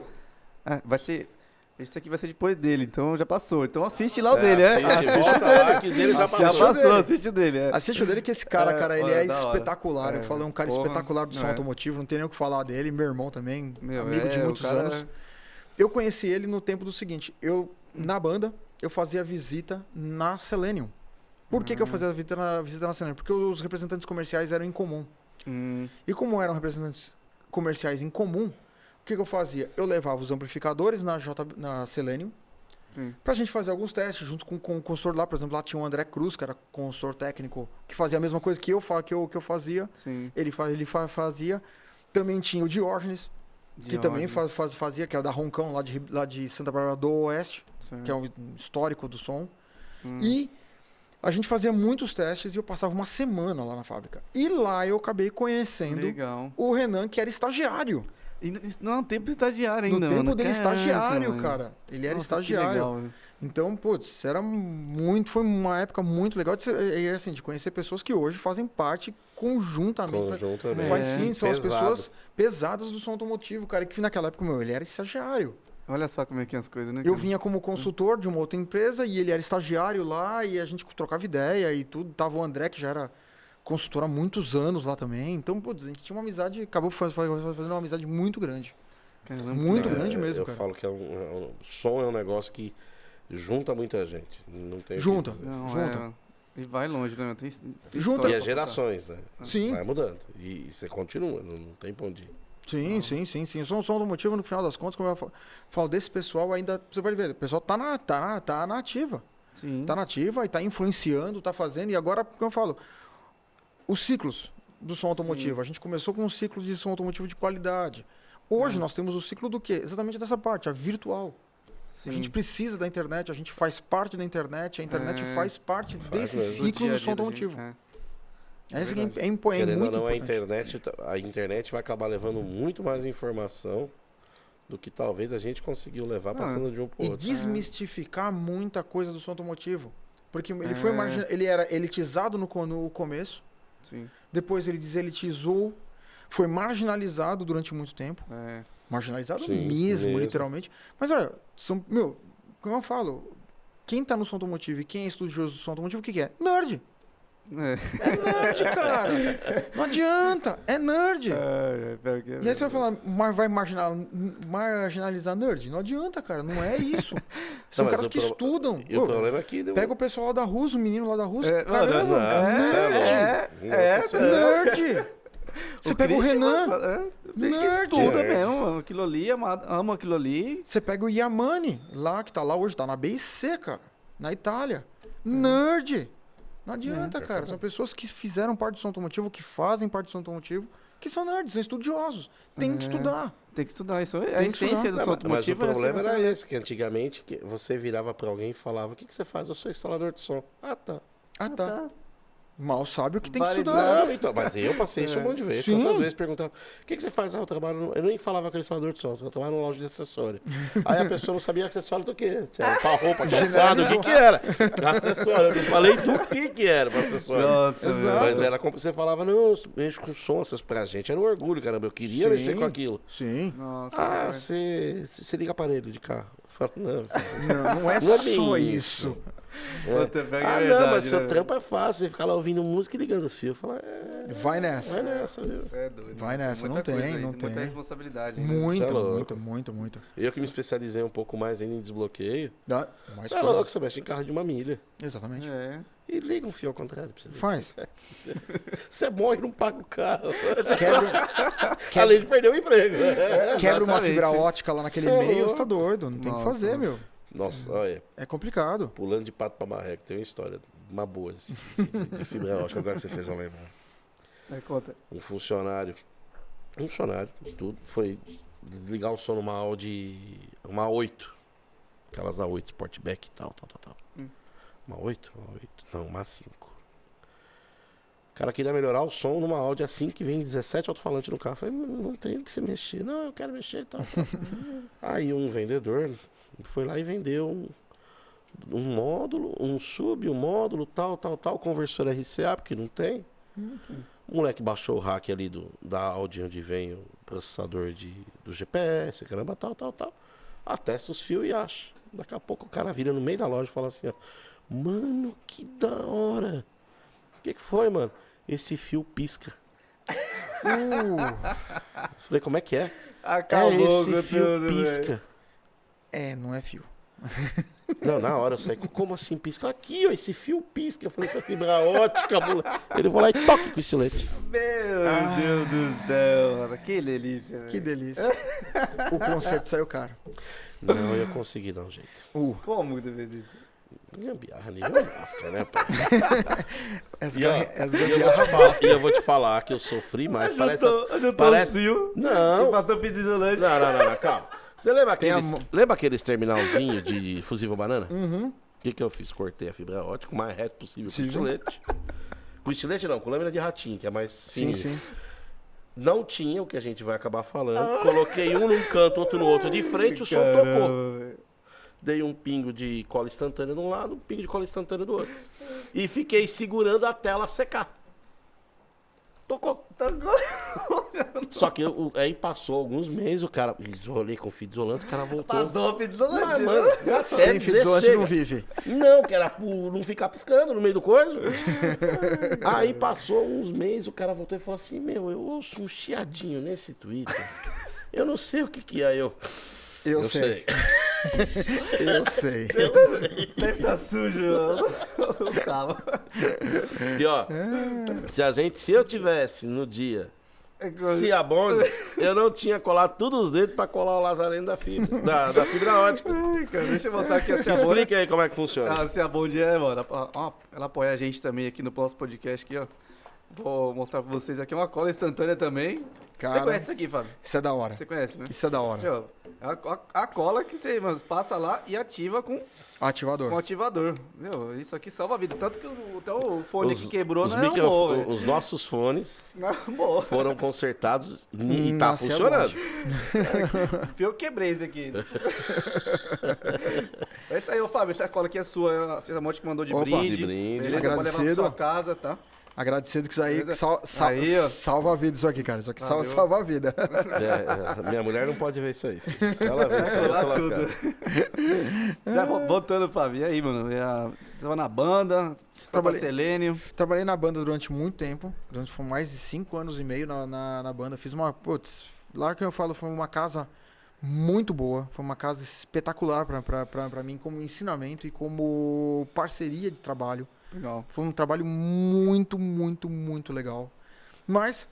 vai ser... Esse aqui vai ser depois dele, então já passou. Então assiste lá o dele, Assiste, volta lá que dele já Assiste Já passou. o dele. passou, assiste o dele. Assiste o dele que esse cara, ele é da hora. espetacular. Eu falei, é um cara porra, espetacular do som automotivo, não tem nem o que falar dele. Meu irmão também, Meu, amigo de o muitos cara- anos. Eu conheci ele no tempo do seguinte, na banda, eu fazia visita na Selenium. Por que eu fazia visita na Selenium? Porque os representantes comerciais eram em comum. E como eram representantes comerciais em comum, o que eu fazia? Eu levava os amplificadores na Selenium, pra gente fazer alguns testes junto com o consultor lá. Por exemplo, lá tinha o André Cruz, que era consultor técnico, que fazia a mesma coisa que eu fazia. Sim. Ele fazia. Também tinha o Diógenes, que também fazia, que era da Roncão, lá de Santa Bárbara do Oeste, que é um histórico do som. E a gente fazia muitos testes e eu passava uma semana lá na fábrica. E lá eu acabei conhecendo o Renan, que era estagiário. E não, tempo estagiário ainda, no tempo mano. dele, Caraca, estagiário, mano. cara. Ele era Nossa, estagiário. que legal, Então, putz, foi uma época muito legal de conhecer pessoas que hoje fazem parte conjuntamente. Faz sim, são as pessoas pesadas do som automotivo, cara. Que naquela época, ele era estagiário. Olha só como é que é as coisas, né? Eu vinha como consultor de uma outra empresa e ele era estagiário lá e a gente trocava ideia e tudo. Tava o André, que já era consultor há muitos anos lá também. Então, putz, a gente tinha uma amizade, acabou fazendo uma amizade muito grande. Caramba, muito grande mesmo, eu cara. falo que som é um negócio que junta muita gente. Não tem Junta. E vai longe, né? Tem Junta. E as gerações, né? Sim. Vai mudando. E você continua, não tem pra onde ir. Sim. O som automotivo, no final das contas, como eu falo desse pessoal, ainda, você pode ver, o pessoal tá na ativa. Sim. Tá na ativa e tá influenciando, tá fazendo. E agora, como eu falo, os ciclos do som automotivo. A gente começou com um ciclo de som automotivo de qualidade. Hoje nós temos o ciclo do quê? Exatamente dessa parte, a virtual. Sim. A gente precisa da internet, a gente faz parte da internet, a internet faz parte desse ciclo do som automotivo. Esse que é muito importante. A internet vai acabar levando muito mais informação do que talvez a gente conseguiu levar passando de um pro outro. E desmistificar muita coisa do som automotivo. Porque ele era elitizado no começo, depois ele deselitizou, foi marginalizado durante muito tempo. Marginalizado mesmo, literalmente. Mas olha, como eu falo, quem tá no som automotivo e quem é estudioso do som automotivo, o que é? Nerd! É nerd, cara! Não adianta! É nerd! E aí você vai falar, mas vai marginalizar nerd? Não adianta, cara, não é isso. São caras que estudam. E o problema é que... Pega o pessoal lá da Rus, o menino lá da Rus, caramba! Nerd! Você pega o Renan, nerd, estuda mesmo, aquilo ali, ama aquilo ali. Você pega o Yamane, lá que tá lá hoje, tá na B e C, cara, na Itália. Nerd! Não adianta, cara. São pessoas que fizeram parte do som automotivo, que fazem parte do som automotivo, que são nerds, são estudiosos. Tem que estudar. Tem que estudar. Isso é a essência do som automotivo. Mas o problema era esse, que antigamente você virava pra alguém e falava: o que você faz? Eu sou instalador de som. Ah, tá. Mal sabe o que tem que estudar. Não, então, mas eu passei isso um monte de vezes. Quantas vezes perguntavam: o que você faz? Eu trabalho eu nem falava que era instalador de som, eu trabalho numa loja de acessório. Aí a pessoa não sabia acessório do quê? Se era pra roupa, calçado, o que era? Acessório. Eu não falei do que era pra acessório. Nossa, mas era como você falava: não, eu mexo com som, pra gente era um orgulho, caramba. Eu queria mexer com aquilo. Sim. Nossa, você liga aparelho de carro. Eu falo, não é só isso. Não, mas seu trampo é fácil, você ficar lá ouvindo música e ligando os fios. Fala, vai nessa, viu? É doido. Vai nessa, não tem. Muita responsabilidade. Muito. Eu que me especializei um pouco mais ainda em desbloqueio. É louco, você mexe em carro de uma milha. Exatamente. E liga um fio ao contrário pra você ver. Faz. Você morre e não paga o carro. Além de perder o emprego. Quebra uma fibra ótica lá naquele meio, você tá doido. Não tem o que fazer, meu. Nossa, olha. É complicado. Pulando de pato pra marreco, tem uma história, uma boa, de fibra ótica, agora que você fez eu lembrar. Conta. Um funcionário, tudo, foi ligar o som numa Audi, uma 8. Aquelas A8 Sportback e tal. Uma 8? Não, uma 5. O cara queria melhorar o som numa Audi A5 que vem 17 alto-falantes no carro. Eu falei, não tem o que você mexer. Não, eu quero mexer e tal. Aí um vendedor foi lá e vendeu um módulo, um sub, um módulo, tal, conversor RCA, porque não tem. O moleque baixou o hack ali da Audi, onde vem o processador do GPS, caramba, tal. Atesta os fios e acha. Daqui a pouco o cara vira no meio da loja e fala assim, ó, mano, que da hora. O que foi, mano? Esse fio pisca. Falei, como é que é? Acabou esse fio pisca. Não é fio. Não, na hora eu saí, como assim pisca? Aqui, ó, esse fio pisca. Eu falei, essa fibra ótica, moleque. Ele vai lá e toca com o estilete. Meu Deus do céu, mano. Que delícia, velho. Que delícia. O concerto saiu caro. Não, eu consegui dar um jeito. Como, DVD? Gambiarra nível master, né, pai? As E, ó, gambiarra fácil. E eu vou te falar que eu sofri mais. Parece. Não. Passou pedido isolante. Não, calma. Você lembra Tem lembra aqueles terminalzinhos de fusível banana? Uhum. O que eu fiz? Cortei a fibra ótica o mais reto possível com Sim. estilete. Com estilete não, com lâmina de ratinho, que é mais Sim, fininho. sim. Não tinha o que a gente vai acabar falando. Coloquei um num canto, outro no outro de frente, o som tocou. Dei um pingo de cola instantânea de um lado, um pingo de cola instantânea do outro. E fiquei segurando a tela secar. Tocou. Só que aí passou alguns meses, o cara... Isolei com fita isolante, o cara voltou. Passou o pedido isolante. Mas, mano, até Sem fita isolante chega. não vive. Não, que era por não ficar piscando no meio do coisa. Aí passou uns meses, o cara voltou e falou assim, meu, eu ouço um chiadinho nesse Twitter. Eu não sei o que é. Eu sei. Eu sei. Deve tá sujo. Calma. E ó, se eu tivesse no dia se a bonde, eu não tinha colado todos os dedos pra colar o lazareno da fibra, da fibra ótica. Ai, cara, deixa eu botar aqui a Ciabonde. Explica aí como é que funciona. A Ciabonde mano, ela apoia a gente também aqui no nosso podcast aqui, ó. Vou mostrar pra vocês aqui uma cola instantânea também. Cara, Você conhece isso aqui, Fábio? Isso é da hora. Você conhece, né? Isso é da hora. Meu, é a cola que você passa lá e ativa com Ativador. ativador. Meu, isso aqui salva a vida. Tanto que até o fone que quebrou os não arrumou, velho. Os nossos fones Não arrumou. foram consertados e tá Nasce a funcionando. Eu quebrei isso aqui. É isso aí, ô Fábio. Essa cola aqui é sua. Fez a moto que mandou de Opa. brinde. De brinde. Beleza? Pode levar pra Agradecido. sua casa, tá? Agradecido que isso aí, Beleza? que Aí, ó. salva a vida isso aqui, cara. Isso aqui Valeu. salva a vida. Minha mulher não pode ver isso aí. Filho. Se ela ver isso aí, eu Lá tô tudo. lascado. Já voltando, Fábio. E aí, mano? Você tava na banda, trabalhou Selênio. Trabalhei na banda durante muito tempo. Foi mais de 5 anos e meio na banda. Fiz uma... Putz, lá que eu falo, foi uma casa muito boa. Foi uma casa espetacular pra mim como ensinamento e como parceria de trabalho. Legal. Foi um trabalho muito, muito, muito legal. Mas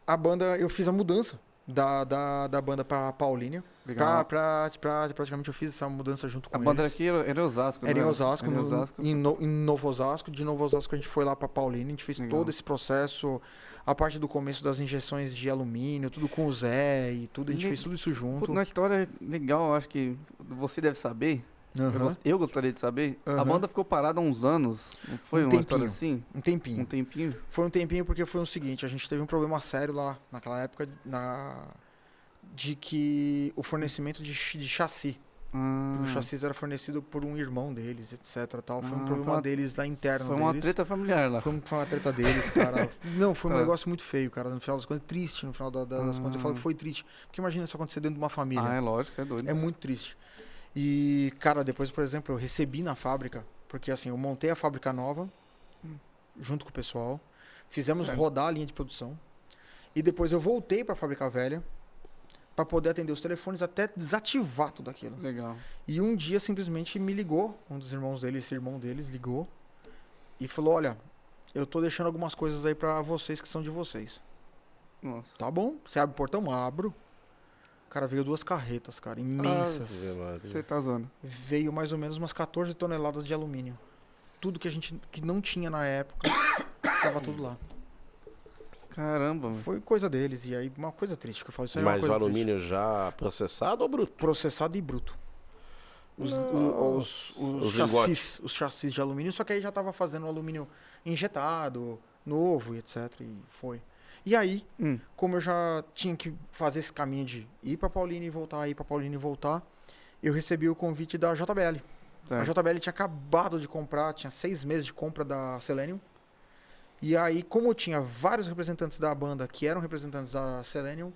a banda, eu fiz a mudança da banda pra Paulínia. Legal. Praticamente eu fiz essa mudança junto com A banda eles. aqui era em Osasco, né? Era em Osasco, Era em Osasco. em Novo Osasco. De Novo Osasco a gente foi lá pra Paulínia, a gente fez Legal. todo esse processo, a parte do começo das injeções de alumínio, tudo com o Zé e tudo, a gente fez tudo isso junto. Puta, uma história legal, acho que você deve saber. Aham. Eu gostaria de saber. A Aham. banda ficou parada há uns anos. Não foi Um uma história tempinho. assim? Um tempinho. Um tempinho? Foi um tempinho porque foi o seguinte, a gente teve um problema sério lá naquela época de que o fornecimento de chassi. Porque o chassi era fornecido por um irmão deles, etc. Tal. Foi um Ah, problema foi uma- deles lá interno Foi uma deles. treta familiar lá. Foi uma treta deles, cara. Não, foi um Ah. negócio muito feio, cara. No final das contas, triste. No final das contas, eu falo que foi triste. Porque imagina isso acontecer dentro de uma família. Ah, é lógico, você é doido. É muito triste. E, cara, depois, por exemplo, eu recebi na fábrica, porque assim, eu montei a fábrica nova, junto com o pessoal, fizemos Certo. rodar a linha de produção, e depois eu voltei pra fábrica velha, pra poder atender os telefones até desativar tudo aquilo. Legal. E um dia, simplesmente, me ligou, um dos irmãos dele, esse irmão deles, ligou, e falou, olha, eu tô deixando algumas coisas aí pra vocês que são de vocês. Nossa. Tá bom, você abre o portão? Abro. Cara, veio 2 carretas, cara, imensas. Ave Maria. Você tá zoando. Veio mais ou menos umas 14 toneladas de alumínio. Tudo que a gente que não tinha na época, tava tudo lá. Caramba, mano. Foi coisa deles, e aí uma coisa triste que eu falo. Isso aí é uma Mas o coisa alumínio já processado ou bruto? triste. Processado e bruto. Os chassis de alumínio, só que aí já tava fazendo alumínio injetado, novo e etc. E foi. E aí, como eu já tinha que fazer esse caminho de ir pra Paulínia e voltar, ir pra Paulínia e voltar, eu recebi o convite da JBL. A Certo. JBL tinha acabado de comprar, tinha 6 meses de compra da Selenium. E aí, como eu tinha vários representantes da banda que eram representantes da Selenium,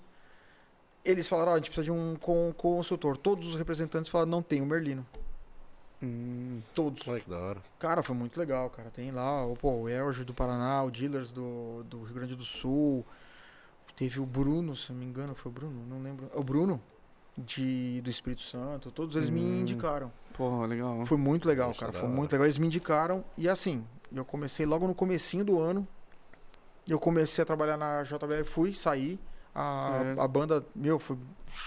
eles falaram, ó, a gente precisa de um consultor. Todos os representantes falaram, não tem o Merlino. Todos. Olha que da hora. Cara, foi muito legal, cara. Tem lá o Elge do Paraná, o Dealers do Rio Grande do Sul. Teve o Bruno, se não me engano, foi o Bruno? Não lembro. O Bruno, do Espírito Santo. Todos eles me indicaram. Porra, legal. Foi muito legal, Nossa, cara. da Foi hora. muito legal. Eles me indicaram. E assim, eu comecei logo no comecinho do ano. Eu comecei a trabalhar na JBL, saí. A banda, foi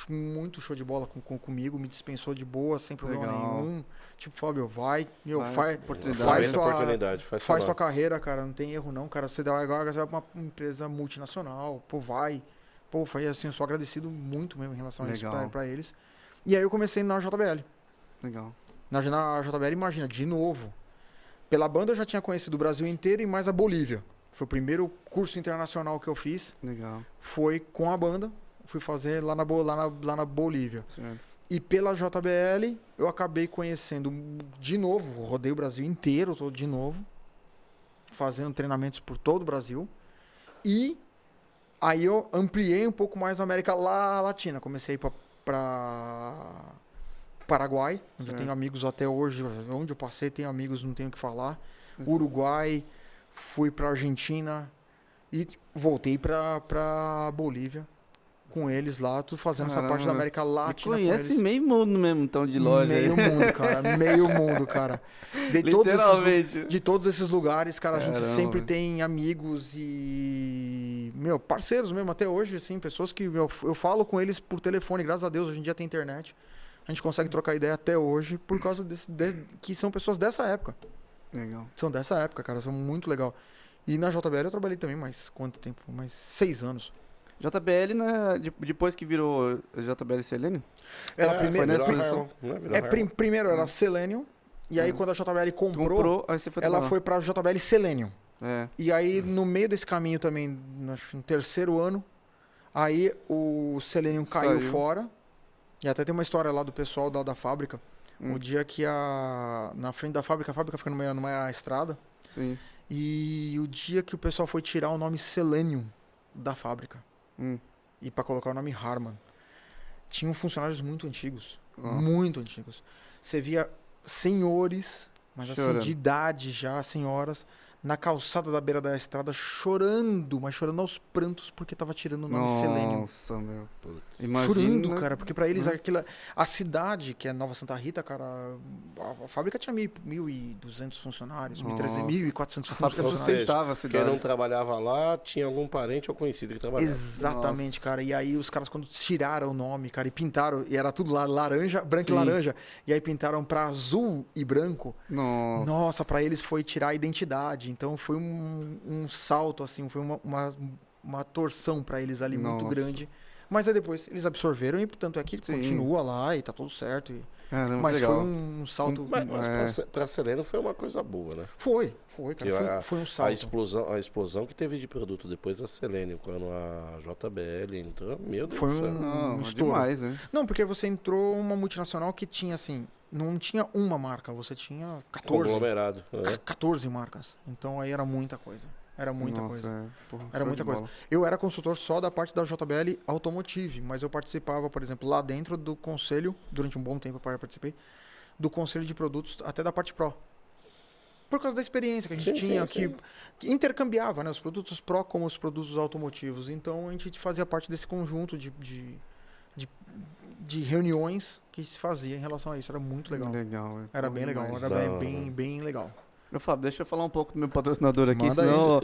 muito show de bola comigo, me dispensou de boa, sem problema nenhum. Tipo, Fábio, faz tua carreira, cara, não tem erro não, cara. Agora você vai pra uma empresa multinacional, foi assim, eu sou agradecido muito mesmo em relação a isso pra eles. E aí eu comecei na JBL. Legal. Na JBL, imagina, de novo. Pela banda eu já tinha conhecido o Brasil inteiro e mais a Bolívia. Foi o primeiro curso internacional que eu fiz. Legal. Foi com a banda. Fui fazer lá na Bolívia. Certo. E pela JBL, eu acabei conhecendo de novo, rodei o Brasil inteiro, todo de novo. Fazendo treinamentos por todo o Brasil. E aí eu ampliei um pouco mais a América Latina. Comecei para Paraguai, onde eu tenho amigos até hoje. Onde eu passei, tenho amigos, não tenho o que falar. Uruguai, fui para Argentina e voltei para Bolívia com eles lá, tudo fazendo essa parte da América Latina. Conhece meio mundo mesmo, então, de loja. Meio mundo, cara. De todos esses lugares, cara, a gente sempre tem amigos e, parceiros mesmo, até hoje, assim, pessoas que eu falo com eles por telefone, graças a Deus, hoje em dia tem internet. A gente consegue trocar ideia até hoje por causa que são pessoas dessa época. Legal. São dessa época, cara, são muito legal. E na JBL eu trabalhei também mais quanto tempo? Mais 6 anos. JBL, né, depois que virou JBL Selenium? Primeiro era Selenium, e aí quando a JBL comprou aí você foi ela foi pra JBL Selenium. É. E aí no meio desse caminho também, no terceiro ano, aí o Selenium caiu fora. E até tem uma história lá do pessoal da fábrica. O dia que na frente da fábrica, a fábrica fica numa estrada. Sim. E o dia que o pessoal foi tirar o nome Selenium da fábrica. E para colocar o nome Harman. Tinham funcionários muito antigos. Nossa. Muito antigos. Você via senhores, mas assim, de idade já, senhoras, na calçada da beira da estrada, chorando aos prantos, porque tava tirando o nome Selenium. Nossa, meu. Imagina, chorando, cara, porque pra eles a cidade, que é Nova Santa Rita, cara, a fábrica tinha 1.200 funcionários, 1.300, 1.400 funcionários. Quem não trabalhava lá, tinha algum parente ou conhecido que trabalhava. Exatamente, cara. E aí os caras, quando tiraram o nome, cara, e pintaram, e era tudo lá laranja, branco e laranja, e aí pintaram pra azul e branco. Nossa, pra eles foi tirar a identidade. Então foi um salto, assim, foi uma torção pra eles ali muito grande. Mas aí depois eles absorveram e, portanto, continua lá e tá tudo certo. Mas legal. Foi um salto... Mas pra Selenium foi uma coisa boa, né? Foi, cara. Foi um salto. A explosão que teve de produto depois da Selenium, quando a JBL entrou, meu Deus do céu. Foi um estouro. Demais, né? Não, porque você entrou uma multinacional que tinha, assim... Não tinha uma marca, você tinha 14. Conglomerado. 14 marcas. Então aí era muita coisa. Era muita coisa. Era muita coisa. Bola. Eu era consultor só da parte da JBL Automotive, mas eu participava, por exemplo, lá dentro do conselho, durante um bom tempo eu participei, do conselho de produtos, até da parte Pro. Por causa da experiência que a gente tinha, que intercambiava, né, os produtos Pro com os produtos automotivos. Então a gente fazia parte desse conjunto de reuniões que se fazia em relação a isso. Era muito legal. Era bem legal. Era bem legal. Meu Fábio, deixa eu falar um pouco do meu patrocinador aqui, Manda senão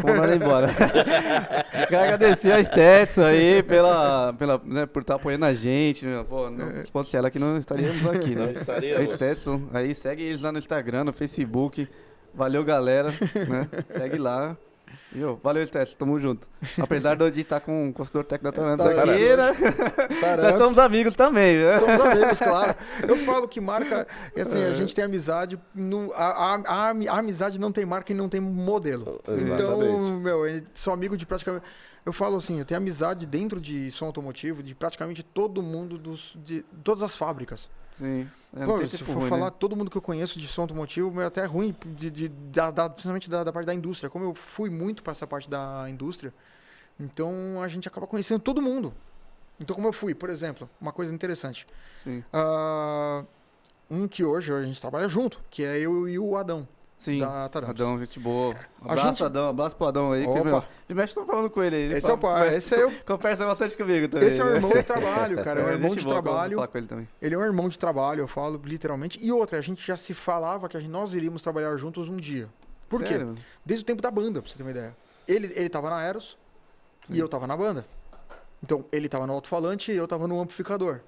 vou mandar embora. Quero agradecer a Stetson aí né, por estar apoiando a gente. Pô, não fosse ela que não estaríamos aqui, né? Não estaríamos. A Stetson, aí segue eles lá no Instagram, no Facebook. Valeu, galera. Né? Segue lá. Valeu, Stetson, tamo junto. Apesar de estar com o consultor técnico da Tarantos aqui, né? Nós somos amigos também, né? Somos amigos, claro. Eu falo que marca, assim, a gente tem amizade, a amizade não tem marca e não tem modelo. Então, sou amigo de praticamente... Eu falo assim, eu tenho amizade dentro de som automotivo de praticamente todo mundo, de todas as fábricas. Sim. Se for falar, todo mundo que eu conheço de som automotivo, é até ruim, principalmente da parte da indústria. Como eu fui muito para essa parte da indústria, então a gente acaba conhecendo todo mundo. Então, como eu fui, por exemplo, uma coisa interessante. Sim. Que hoje a gente trabalha junto, que é eu e o Adão. Sim, da Tarantos. Adão, gente boa. Abraço, Adão, abraço pro Adão aí. De mexe, tô falando com ele aí. Esse é o pai, esse é eu. Conversa bastante comigo também. Esse é o irmão de trabalho, cara. É um irmão de trabalho. Falar com ele também. Ele é um irmão de trabalho, eu falo literalmente. E outra, a gente já se falava que nós iríamos trabalhar juntos um dia. Por quê? Desde o tempo da banda, pra você ter uma ideia. Ele tava na Eros e eu tava na banda. Então, ele tava no alto-falante e eu tava no amplificador.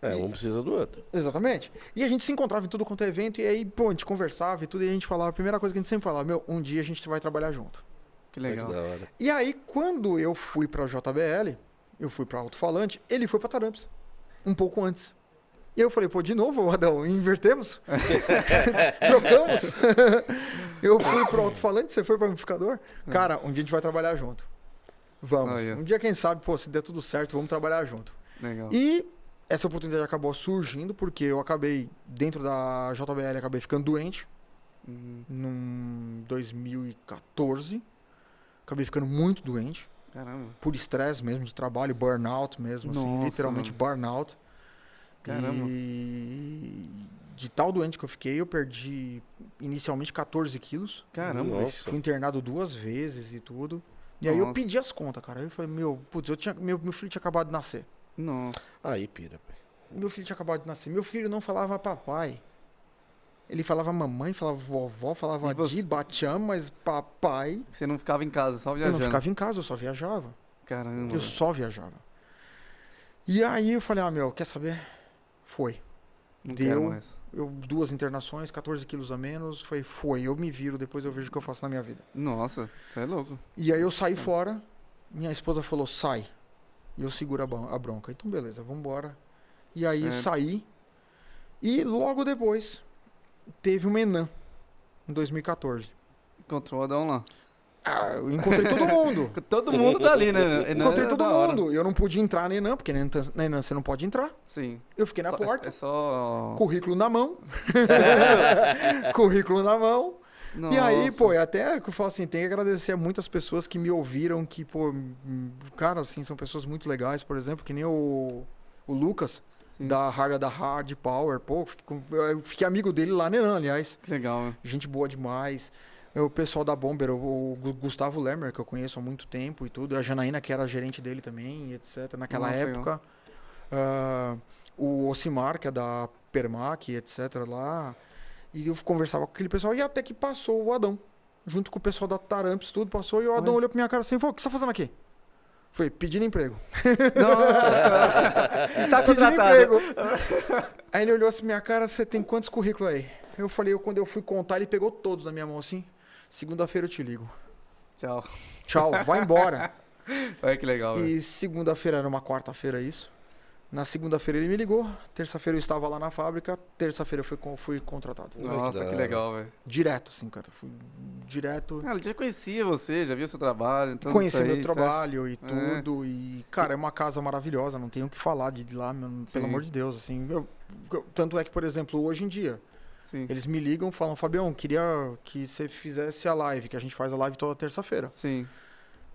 Um precisa do outro. Exatamente. E a gente se encontrava em tudo quanto é evento, e aí, pô, a gente conversava e tudo, e a gente falava, a primeira coisa que a gente sempre falava, meu, um dia a gente vai trabalhar junto. Que legal. Que da hora. E aí, quando eu fui pra JBL, eu fui pra alto-falante, ele foi pra Taramps, um pouco antes. E eu falei, pô, de novo, Adão, invertemos? Trocamos? Eu fui pro alto-falante, você foi pro amplificador? Cara, um dia a gente vai trabalhar junto. Vamos. Um dia, quem sabe, pô, se der tudo certo, vamos trabalhar junto. Legal. E essa oportunidade acabou surgindo porque eu acabei, dentro da JBL, acabei ficando doente. Num 2014. Acabei ficando muito doente. Caramba. Por estresse mesmo, de trabalho, burnout mesmo, assim, literalmente burnout. Caramba. E de tal doente que eu fiquei, eu perdi inicialmente 14 quilos. Caramba. Nossa. Fui internado 2 vezes e tudo. E aí eu pedi as contas, cara. Aí eu falei, meu filho tinha acabado de nascer. Nossa. Aí, pira, pai. Meu filho tinha acabado de nascer. Meu filho não falava papai. Ele falava mamãe, falava vovó, falava di, batiam, mas papai... Você não ficava em casa, só viajando? Eu não ficava em casa, eu só viajava. Caramba. Eu só viajava. E aí eu falei, meu, quer saber? Foi. Não Deu. quero mais. 2 internações, 14 quilos a menos. Foi. Eu me viro, depois eu vejo o que eu faço na minha vida. Nossa, você é louco. E aí eu saí fora. Minha esposa falou, sai. E eu seguro a bronca. Então, beleza, vamos embora. E aí eu saí. E logo depois, teve uma Enan, em 2014. Encontrou o Adão lá. Eu encontrei todo mundo. Todo mundo tá ali, né? Encontrei todo mundo. Eu não pude entrar na Enan, porque na Enan você não pode entrar. Sim. Eu fiquei na porta. É só... Currículo na mão. Currículo na mão. Nossa. E aí, pô, até que eu falo assim, tem que agradecer a muitas pessoas que me ouviram, que, pô, cara, assim, são pessoas muito legais, por exemplo, que nem o Lucas, Sim. da Hard Power, pô, eu fiquei amigo dele lá na Enan, aliás. Que legal, né? Gente boa demais. O pessoal da Bomber, o Gustavo Lemmer, que eu conheço há muito tempo e tudo, a Janaína, que era gerente dele também, etc, naquela época. O Ocimar, que é da Permac, etc, lá. E eu conversava com aquele pessoal e até que passou o Adão. Junto com o pessoal da Taramps, tudo passou. E o Adão olhou pra minha cara assim e falou, o que você tá fazendo aqui? Foi, pedindo emprego. Está pedindo emprego. Aí ele olhou assim, minha cara, você tem quantos currículos aí? Eu falei, quando eu fui contar, ele pegou todos na minha mão assim. Segunda-feira eu te ligo. Tchau. Tchau, vai embora. Olha que legal, velho. E segunda-feira era uma quarta-feira isso. Na segunda-feira ele me ligou, terça-feira eu estava lá na fábrica, terça-feira eu fui contratado. Nossa, que legal, velho. Direto, assim, cara. Fui direto. Ele já conhecia você, já viu seu trabalho. Então Conheci meu trabalho e tudo. E, cara, é uma casa maravilhosa, não tenho o que falar de lá, pelo amor de Deus. Assim, tanto é que, por exemplo, hoje em dia, Sim. eles me ligam e falam, Fabião, queria que você fizesse a live, que a gente faz a live toda terça-feira. Sim.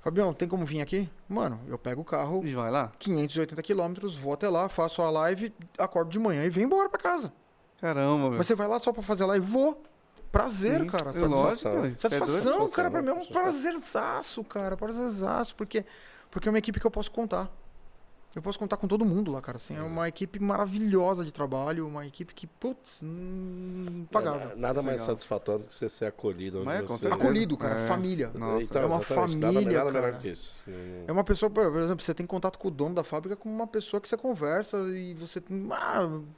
Fabião, tem como vir aqui? Mano, eu pego o carro, E vai lá? 580 quilômetros, vou até lá, faço a live, acordo de manhã e venho embora pra casa. Caramba, velho. Mas você vai lá só pra fazer a live? Vou. Prazer, Sim, cara. lógico, velho. Satisfação, cara, pra mim é um satisfação. prazerzaço, cara. Prazerzaço, porque é uma equipe que eu posso contar. Eu posso contar com todo mundo lá, cara. Assim, é uma equipe maravilhosa de trabalho, uma equipe que, putz, pagável. Nada mais Legal. satisfatório do que você ser acolhido onde Mas com você... certeza. Acolhido, cara. É. Família. Nossa. Então, é uma exatamente, família, nada melhor cara. que isso. É uma pessoa, por exemplo, você tem contato com o dono da fábrica como uma pessoa que você conversa e você tem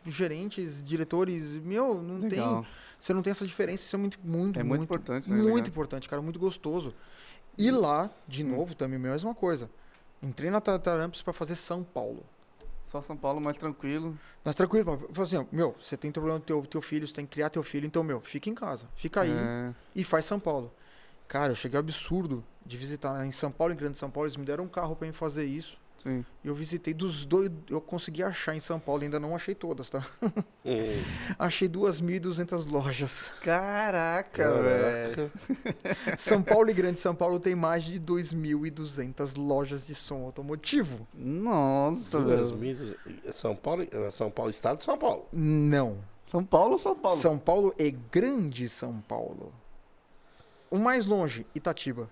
gerentes, diretores, não Legal. tem, você não tem essa diferença, isso é muito importante, né? muito Legal. importante, cara, muito gostoso. E lá, de novo, também a mesma coisa. Entrei na Taramps pra fazer São Paulo. Só São Paulo mais tranquilo. Mas tranquilo, falei assim, você tem problema com teu filho, você tem que criar teu filho, então, fica em casa, fica aí e faz São Paulo. Cara, eu cheguei ao absurdo de visitar em São Paulo, em Grande São Paulo, eles me deram um carro pra mim fazer isso. Sim. Eu visitei dos dois, eu consegui achar em São Paulo, ainda não achei todas, tá? Achei 2.200 lojas. Caraca, velho. São Paulo e Grande São Paulo tem mais de 2.200 lojas de som automotivo. Nossa, velho. 2.200. São Paulo, estado de São Paulo. Não. São Paulo ou São Paulo? São Paulo e Grande São Paulo. O mais longe, Itatiba.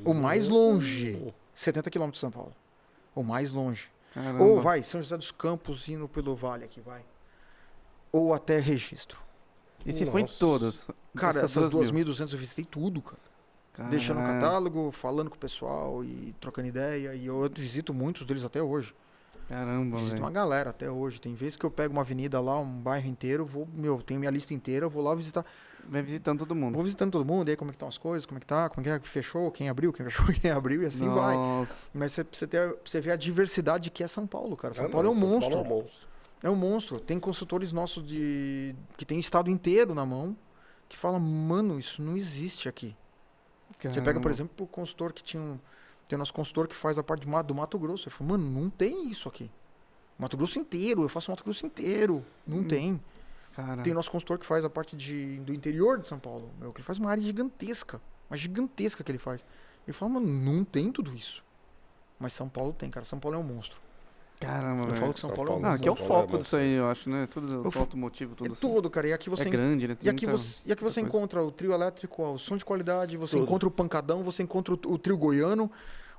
O mais longe, 70 quilômetros de São Paulo. O mais longe. Caramba. Ou vai, São José dos Campos indo pelo vale aqui, vai. Ou até Registro. E se foi em Nossa. todas? Cara, essas 2.000. 2.200 eu visitei tudo, cara. deixando o catálogo, falando com o pessoal e trocando ideia. E eu visito muitos deles até hoje. Caramba, Visito uma galera até hoje. Tem vezes que eu pego uma avenida lá, um bairro inteiro, tenho minha lista inteira, eu vou lá visitar. Vai visitando todo mundo. Vou visitando todo mundo, e aí como é que estão as coisas, como é que tá, como é que fechou, quem abriu, quem fechou, quem abriu, e assim vai. Mas você vê a diversidade que é São Paulo, cara. São Paulo é um monstro. Paulo é um monstro. É um monstro. Tem consultores nossos que tem o estado inteiro na mão, que falam, mano, isso não existe aqui. Você pega, por exemplo, o consultor que tem o nosso consultor que faz a parte do Mato Grosso. Eu falo, mano, não tem isso aqui. Mato Grosso inteiro, eu faço Mato Grosso inteiro. Não tem. Cara. Tem o nosso consultor que faz a parte do interior de São Paulo. Que ele faz uma área gigantesca. Uma gigantesca que ele faz. Eu falo, mano, não tem tudo isso. Mas São Paulo tem, cara. São Paulo é um monstro. Caramba, eu falo que São Paulo é um monstro. monstro. Aqui é o foco disso aí, eu acho, né? Tudo automotivo, tudo assim. Tudo, cara. E aqui você grande, né? E aqui você encontra o trio elétrico, o som de qualidade, você encontra o pancadão, você encontra o trio goiano,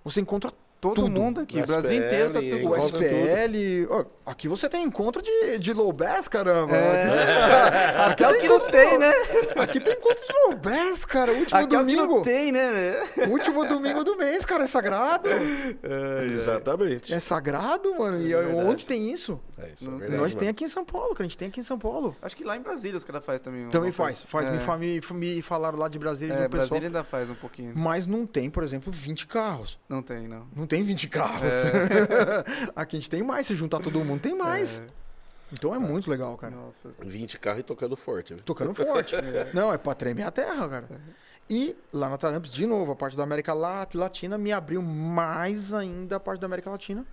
você encontra todo mundo aqui, o Brasil inteiro tá tudo. O SPL. Aqui você tem encontro de low bass, caramba. Aqui é o que não tem, né? Aqui tem encontro de low bass, cara. O último domingo. É o que não tem, né, velho? O último domingo do mês, cara. É sagrado. Exatamente. É sagrado, mano. E onde tem isso? Isso é verdade, nós tem aqui em São Paulo, cara. A gente tem aqui em São Paulo. Acho que lá em Brasília os caras fazem também. Também faz. Me falaram lá de Brasília. É, Brasília ainda faz um pouquinho. Mas não tem, por exemplo, 20 carros. Não tem, não. Não tem 20 carros. Aqui a gente tem mais, se juntar todo mundo, tem mais. Então é muito legal, cara. Nossa. 20 carros e tocando forte. Tocando forte. Não, é pra tremer a terra, cara. E lá na Taramps, de novo, a parte da América Latina me abriu mais ainda a parte da América Latina.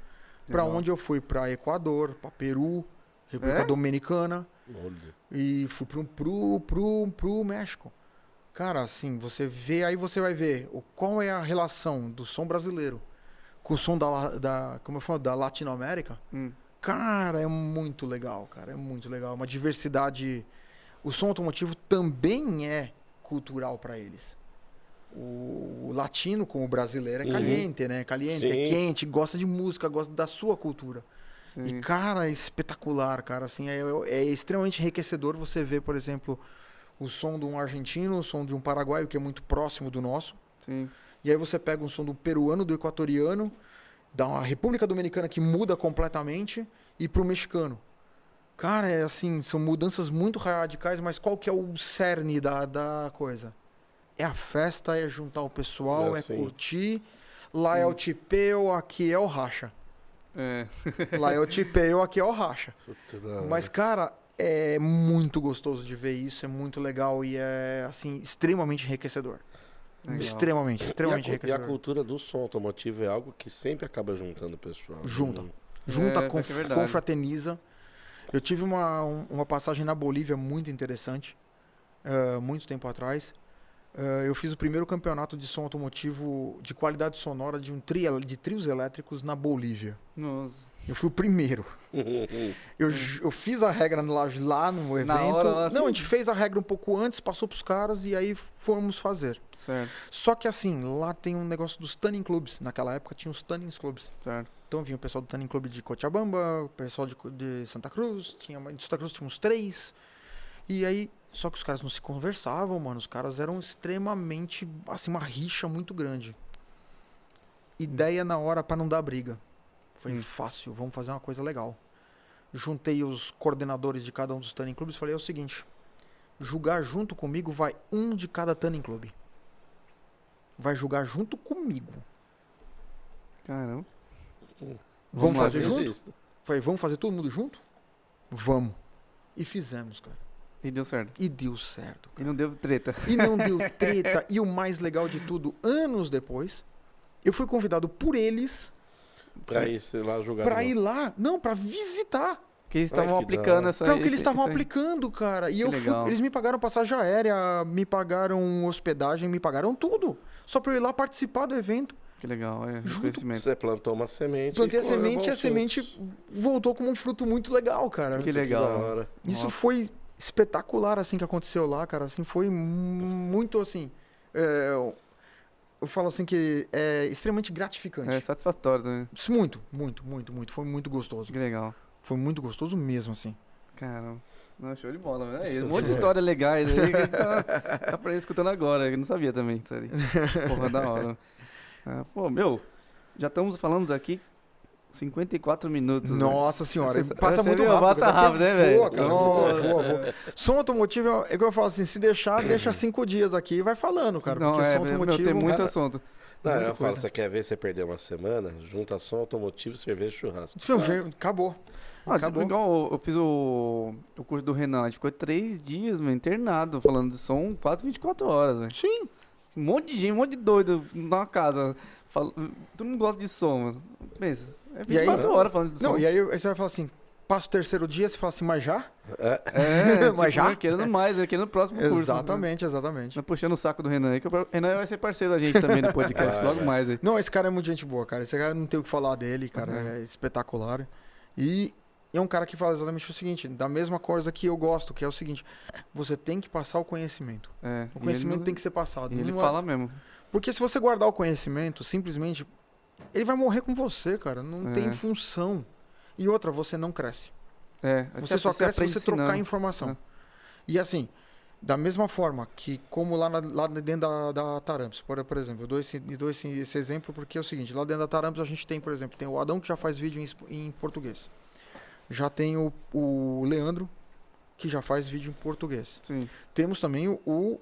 Pra onde eu fui? Pra Equador, pra Peru, República Dominicana. Olha. E fui pro México. Cara, assim, você vê, aí você vai ver qual é a relação do som brasileiro com o som como eu falo, da Latinoamérica. Cara, é muito legal, cara. É muito legal. Uma diversidade. O som automotivo também é cultural para eles. O latino, como o brasileiro, é caliente, né? Caliente, é quente, gosta de música, gosta da sua cultura. Sim. E, cara, é espetacular, cara. Assim, é extremamente enriquecedor você ver, por exemplo, o som de um argentino, o som de um paraguaio, que é muito próximo do nosso. Sim. E aí você pega um som do peruano, do equatoriano, da República Dominicana, que muda completamente, e pro mexicano. Cara, é assim, são mudanças muito radicais, mas qual que é o cerne da coisa? É a festa, é juntar o pessoal, curtir. Lá é o tipeu, aqui é o racha. Lá é o tipeu, aqui é o racha. Mas, cara, é muito gostoso de ver isso, é muito legal e é, assim, extremamente enriquecedor. Legal. Extremamente enriquecedor. E a cultura do som automotivo é algo que sempre acaba juntando o pessoal. Junta, confraterniza. Eu tive uma passagem na Bolívia muito interessante, muito tempo atrás. Eu fiz o primeiro campeonato de som automotivo de qualidade sonora de trios elétricos na Bolívia. Nossa. Eu fui o primeiro. Eu fiz a regra lá no evento. Na hora, não, a gente fez a regra um pouco antes, passou pros caras e aí fomos fazer. Certo. Só que assim, lá tem um negócio dos tanning clubs. Naquela época tinha os tanning clubs. Certo. Então vinha o pessoal do tanning club de Cochabamba, o pessoal de Santa Cruz. De Santa Cruz tinha uns 3. E aí, só que os caras não se conversavam, mano. Os caras eram extremamente, assim, uma rixa muito grande. Ideia na hora pra não dar briga. Foi fácil, vamos fazer uma coisa legal. Juntei os coordenadores de cada um dos tanning clubes e falei, é o seguinte, julgar junto comigo vai um de cada tanning club. Vai julgar junto comigo. Caramba. Vamos fazer junto? Falei, vamos fazer todo mundo junto? Vamos. E fizemos, cara. E deu certo. E deu certo, cara. E não deu treta. E não deu treta. E o mais legal de tudo, anos depois, eu fui convidado por eles... Pra ir lá jogar. Pra ir lá, não, pra visitar. Porque eles estavam aplicando essa... Pra o que eles estavam aplicando, cara. E eu fui, eles me pagaram passagem aérea, me pagaram hospedagem, me pagaram tudo. Só pra eu ir lá participar do evento. Que legal, conhecimento. Você plantou uma semente. Plantei a semente e a semente voltou como um fruto muito legal, cara. Que legal. Isso foi espetacular, assim, que aconteceu lá, cara. Assim, foi muito, assim... Eu falo assim que é extremamente gratificante. É satisfatório também. Muito, muito, muito, muito. Foi muito gostoso. Que legal. Foi muito gostoso mesmo, assim. Caramba. Não, show de bola, né? Um monte de história legais aí que a gente tá escutando agora, eu não sabia também disso aí. Porra, da hora. Pô, já estamos falando aqui 54 minutos. Nossa senhora, passa você muito viu? rápido. Passa rápido, né, velho? Voa, cara, voa. Som automotivo é que eu falo assim, se deixar, deixa 5 dias aqui e vai falando, cara. Não, porque som automotivo... tem muito assunto. Não, eu falo, você quer ver você perder uma semana? Junta som automotivo, cerveja e churrasco. Acabou. Igual eu fiz o curso do Renan, a gente ficou 3 dias, mano, internado, falando de som, quase 24 horas, velho. Sim. Um monte de gente, um monte de doido na casa. Todo mundo gosta de som, mano. Pensa, é 24 horas falando de som. Não, e aí você vai falar assim, passa o terceiro dia, você fala assim, mas já? Mas já? Querendo mais, querendo o próximo curso. Exatamente. Tá puxando o saco do Renan aí, que o Renan vai ser parceiro da gente também no podcast, logo mais aí. Não, esse cara é muito gente boa, cara. Esse cara não tem o que falar dele, cara, é espetacular. E é um cara que fala exatamente o seguinte, da mesma coisa que eu gosto, que é o seguinte, você tem que passar o conhecimento. O conhecimento tem que ser passado. E ele fala mesmo. Porque se você guardar o conhecimento, simplesmente, ele vai morrer com você, cara. Não tem função. E outra, você não cresce. Você só cresce se você trocar informação. E assim, da mesma forma que, como lá dentro da Taramps, por exemplo, eu dou esse exemplo porque é o seguinte, lá dentro da Taramps a gente tem, por exemplo, tem o Adão que já faz vídeo em português. Já tem o Leandro, que já faz vídeo em português. Sim. Temos também o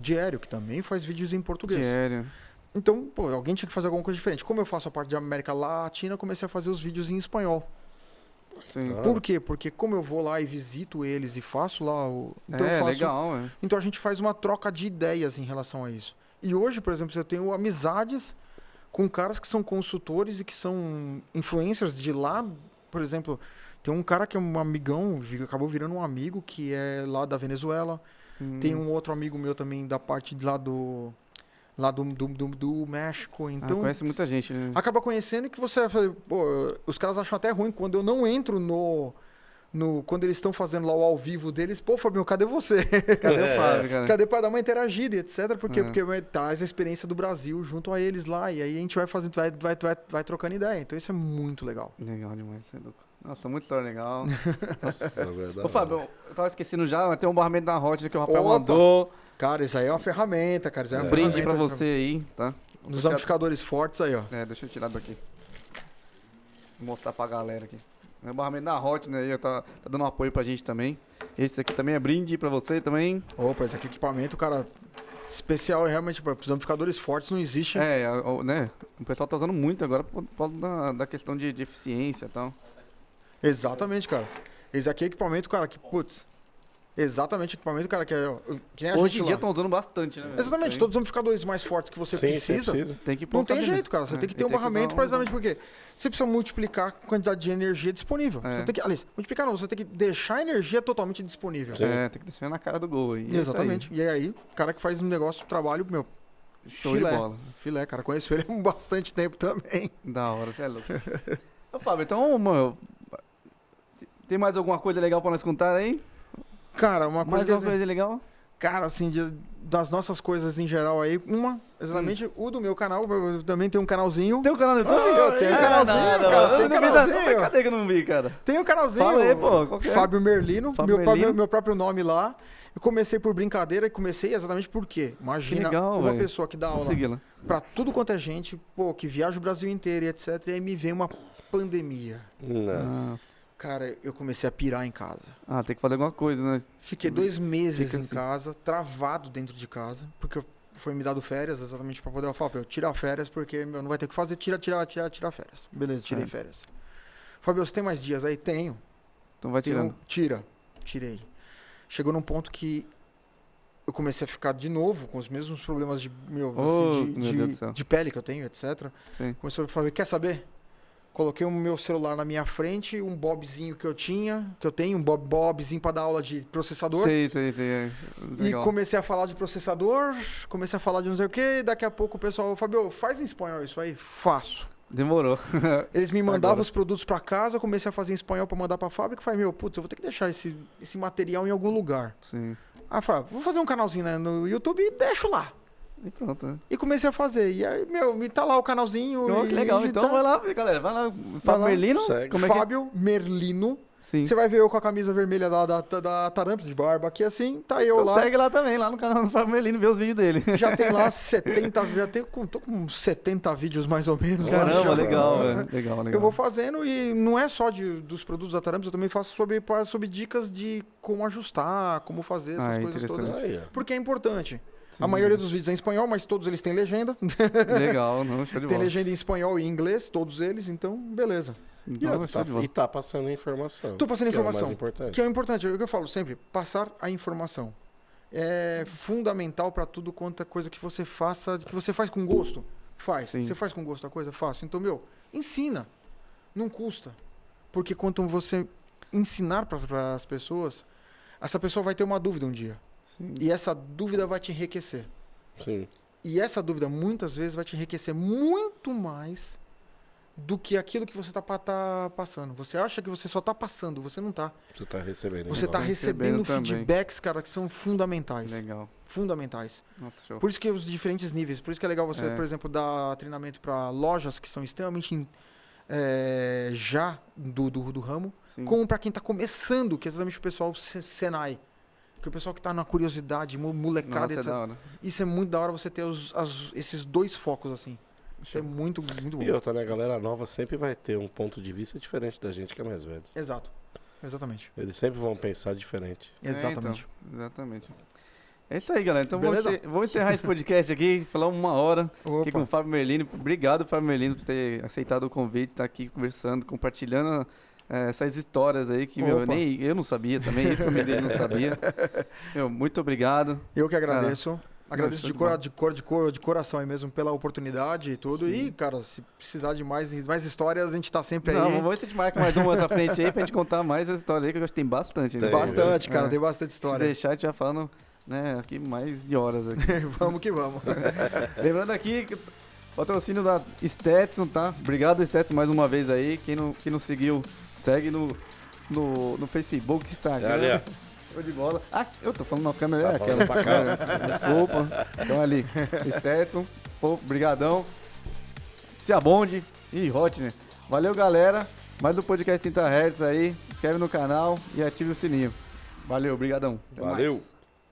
Diério, que também faz vídeos em português. Diério. Então, pô, alguém tinha que fazer alguma coisa diferente. Como eu faço a parte de América Latina, eu comecei a fazer os vídeos em espanhol. Sim. Por quê? Porque como eu vou lá e visito eles e faço lá Então eu faço... legal, Então a gente faz uma troca de ideias em relação a isso. E hoje, por exemplo, eu tenho amizades com caras que são consultores e que são influencers de lá. Por exemplo, tem um cara que é um amigão, acabou virando um amigo, que é lá da Venezuela. Tem um outro amigo meu também da parte de lá do México. Então, conhece muita gente, né? Acaba conhecendo que você... Pô, os caras acham até ruim quando eu não entro quando eles estão fazendo lá o ao vivo deles. Pô, Fabinho, cadê você? Cadê o Fábio, cara? Cadê para dar uma interagida, etc. Por quê? Porque traz a experiência do Brasil junto a eles lá. E aí a gente vai fazendo, vai trocando ideia. Então isso é muito legal. Legal demais, você é louco. Nossa, muita história legal. Verdade. Ô, Fábio, eu tava esquecendo já, tem um barramento da Hot que o Rafael mandou. Cara, isso aí é uma ferramenta, cara. Isso aí é uma brinde ferramenta pra você aí, tá? Nos amplificadores fortes aí, ó. Deixa eu tirar daqui. Vou mostrar pra galera aqui. É o barramento da Hot, né? Aí tá dando um apoio pra gente também. Esse aqui também é brinde pra você também. Opa, esse aqui é equipamento, cara, especial realmente para os amplificadores fortes não existe. Né? O pessoal tá usando muito agora por causa da questão de eficiência e tal. Exatamente, cara. Esse aqui é equipamento, cara, que, putz... Exatamente, equipamento, cara, que é hoje em dia estão usando bastante, né? Exatamente, todos os amplificadores mais fortes que você precisa. Tem que não tem jeito, cara. Você tem que ter um barramento precisamente porque você precisa multiplicar a quantidade de energia disponível. Você tem que, aliás, multiplicar não, você tem que deixar a energia totalmente disponível. Tem que deixar na cara do gol aí. Exatamente. E aí, o cara que faz um negócio, trabalho, meu, show de bola. Filé, cara. Conheço ele há bastante tempo também. Da hora, você é louco. Ô, Fábio, então, mano, tem mais alguma coisa legal pra nós contar aí? Cara, uma coisa legal? Cara, assim, das nossas coisas em geral aí, exatamente, o do meu canal, eu também tenho um canalzinho. Tem um canal no YouTube? Eu tenho um canalzinho, cara. Tem um canalzinho. Cadê que eu não vi, cara? Tem um canalzinho. Fala aí, pô. Qual que é? Fábio Merlino, meu próprio nome lá. Eu comecei por brincadeira e comecei exatamente por quê? Imagina uma pessoa que dá aula pra tudo quanto é gente, pô, que viaja o Brasil inteiro e etc. E aí me vem uma pandemia. Cara, eu comecei a pirar em casa. Tem que fazer alguma coisa, né? Fiquei 2 meses em casa, travado dentro de casa, porque foi me dado férias exatamente pra poder falar, eu tirar férias, porque não vai ter o que fazer, tira férias. Beleza, tirei férias. Fábio, você tem mais dias aí? Tenho. Então vai tirando. Tirei. Chegou num ponto que eu comecei a ficar de novo com os mesmos problemas de pele que eu tenho, etc. Sim. Começou a falar, quer saber? Coloquei o meu celular na minha frente, um bobzinho que eu tenho, um bobzinho para dar aula de processador. Sei. E comecei a falar de processador, comecei a falar de não sei o que, daqui a pouco o pessoal, Fabio, faz em espanhol isso aí? Faço. Demorou. Eles me mandavam os produtos para casa, eu comecei a fazer em espanhol para mandar para a fábrica, falei, eu vou ter que deixar esse material em algum lugar. Sim. Aí falei, vou fazer um canalzinho no YouTube e deixo lá. E pronto, né? E comecei a fazer. E aí, tá lá o canalzinho. Que legal. Então vai lá, galera. Vai lá. Fábio Merlino. Fábio Merlino. Sim. Você vai ver eu com a camisa vermelha da Taramps de barba aqui assim, tá eu Então lá. segue lá também, lá no canal do Fábio Merlino, vê os vídeos dele. Já tem lá 70, tô com uns 70 vídeos mais ou menos. lá Caramba, já. legal, velho. Legal. Eu vou fazendo e não é só dos produtos da Taramps, eu também faço sobre dicas de como ajustar, como fazer essas coisas todas. Aí, ó. Porque é importante. A Sim. maioria dos vídeos é em espanhol, mas todos eles têm legenda. Legal, não, show de Tem bola. legenda em espanhol e em inglês, todos eles, então beleza. Então, show de bola. E tá passando a informação. Tô passando que é o informação. mais importante. Que é o importante, é o que eu falo sempre, passar a informação. É fundamental para tudo quanto é coisa que você faça, que você faz com gosto. Faz. Sim. Você faz com gosto a coisa? Faço. Então, ensina. Não custa. Porque quanto você ensinar para as pessoas, essa pessoa vai ter uma dúvida um dia. Sim. E essa dúvida vai te enriquecer. Sim. E essa dúvida, muitas vezes, vai te enriquecer muito mais do que aquilo que você tá passando. Você acha que você só tá passando, você não tá. Você tá recebendo. Você tá recebendo também. feedbacks, cara, que são fundamentais. Legal. Fundamentais. Nossa, show. Por isso que os diferentes níveis, por isso que é legal você, É. por exemplo, dar treinamento para lojas que são extremamente já do ramo, Sim. como para quem tá começando, que é exatamente o pessoal Senai. Que o pessoal que tá na curiosidade, molecada, Nossa, é etc. da hora. Isso é muito da hora você ter esses dois focos, assim. Isso é muito, muito bom. E outra, né? A galera nova sempre vai ter um ponto de vista diferente da gente que é mais velho. Exato. Exatamente. Eles sempre vão pensar diferente. Exatamente. Então, exatamente. É isso aí, galera. Então Beleza? vou encerrar esse podcast aqui, falar 1 hora aqui com o Opa. Fábio Merlino. Obrigado, Fábio Merlino, por ter aceitado o convite, estar aqui conversando, compartilhando essas histórias aí que Opa. nem eu não sabia também, eu também dele não sabia. Muito obrigado. Eu que agradeço. Agradeço show de coração aí mesmo pela oportunidade e tudo. E, cara, se precisar de mais histórias, a gente tá sempre aí. Não, vamos ver se a gente marca mais umas à frente aí pra gente contar mais essa história aí, que eu acho que tem bastante. né? Tem. Bastante, cara. É. Tem bastante Se história. deixar, a gente vai falando, né, aqui mais de horas aqui. Vamos que vamos. Lembrando aqui que patrocínio da Stetson, tá? Obrigado, Stetson, mais uma vez aí. Quem não seguiu, segue no Facebook, Instagram. Ali, ó. Show de bola. Ah, eu tô falando na câmera, é Tá aquela. falando pra cá. Desculpa. Então ali, Stetson, pô, brigadão. Ciabonde e Hotner. Valeu, galera. Mais um podcast 30 Hz aí. Inscreve no canal e ative o sininho. Valeu, brigadão. Até mais. Valeu.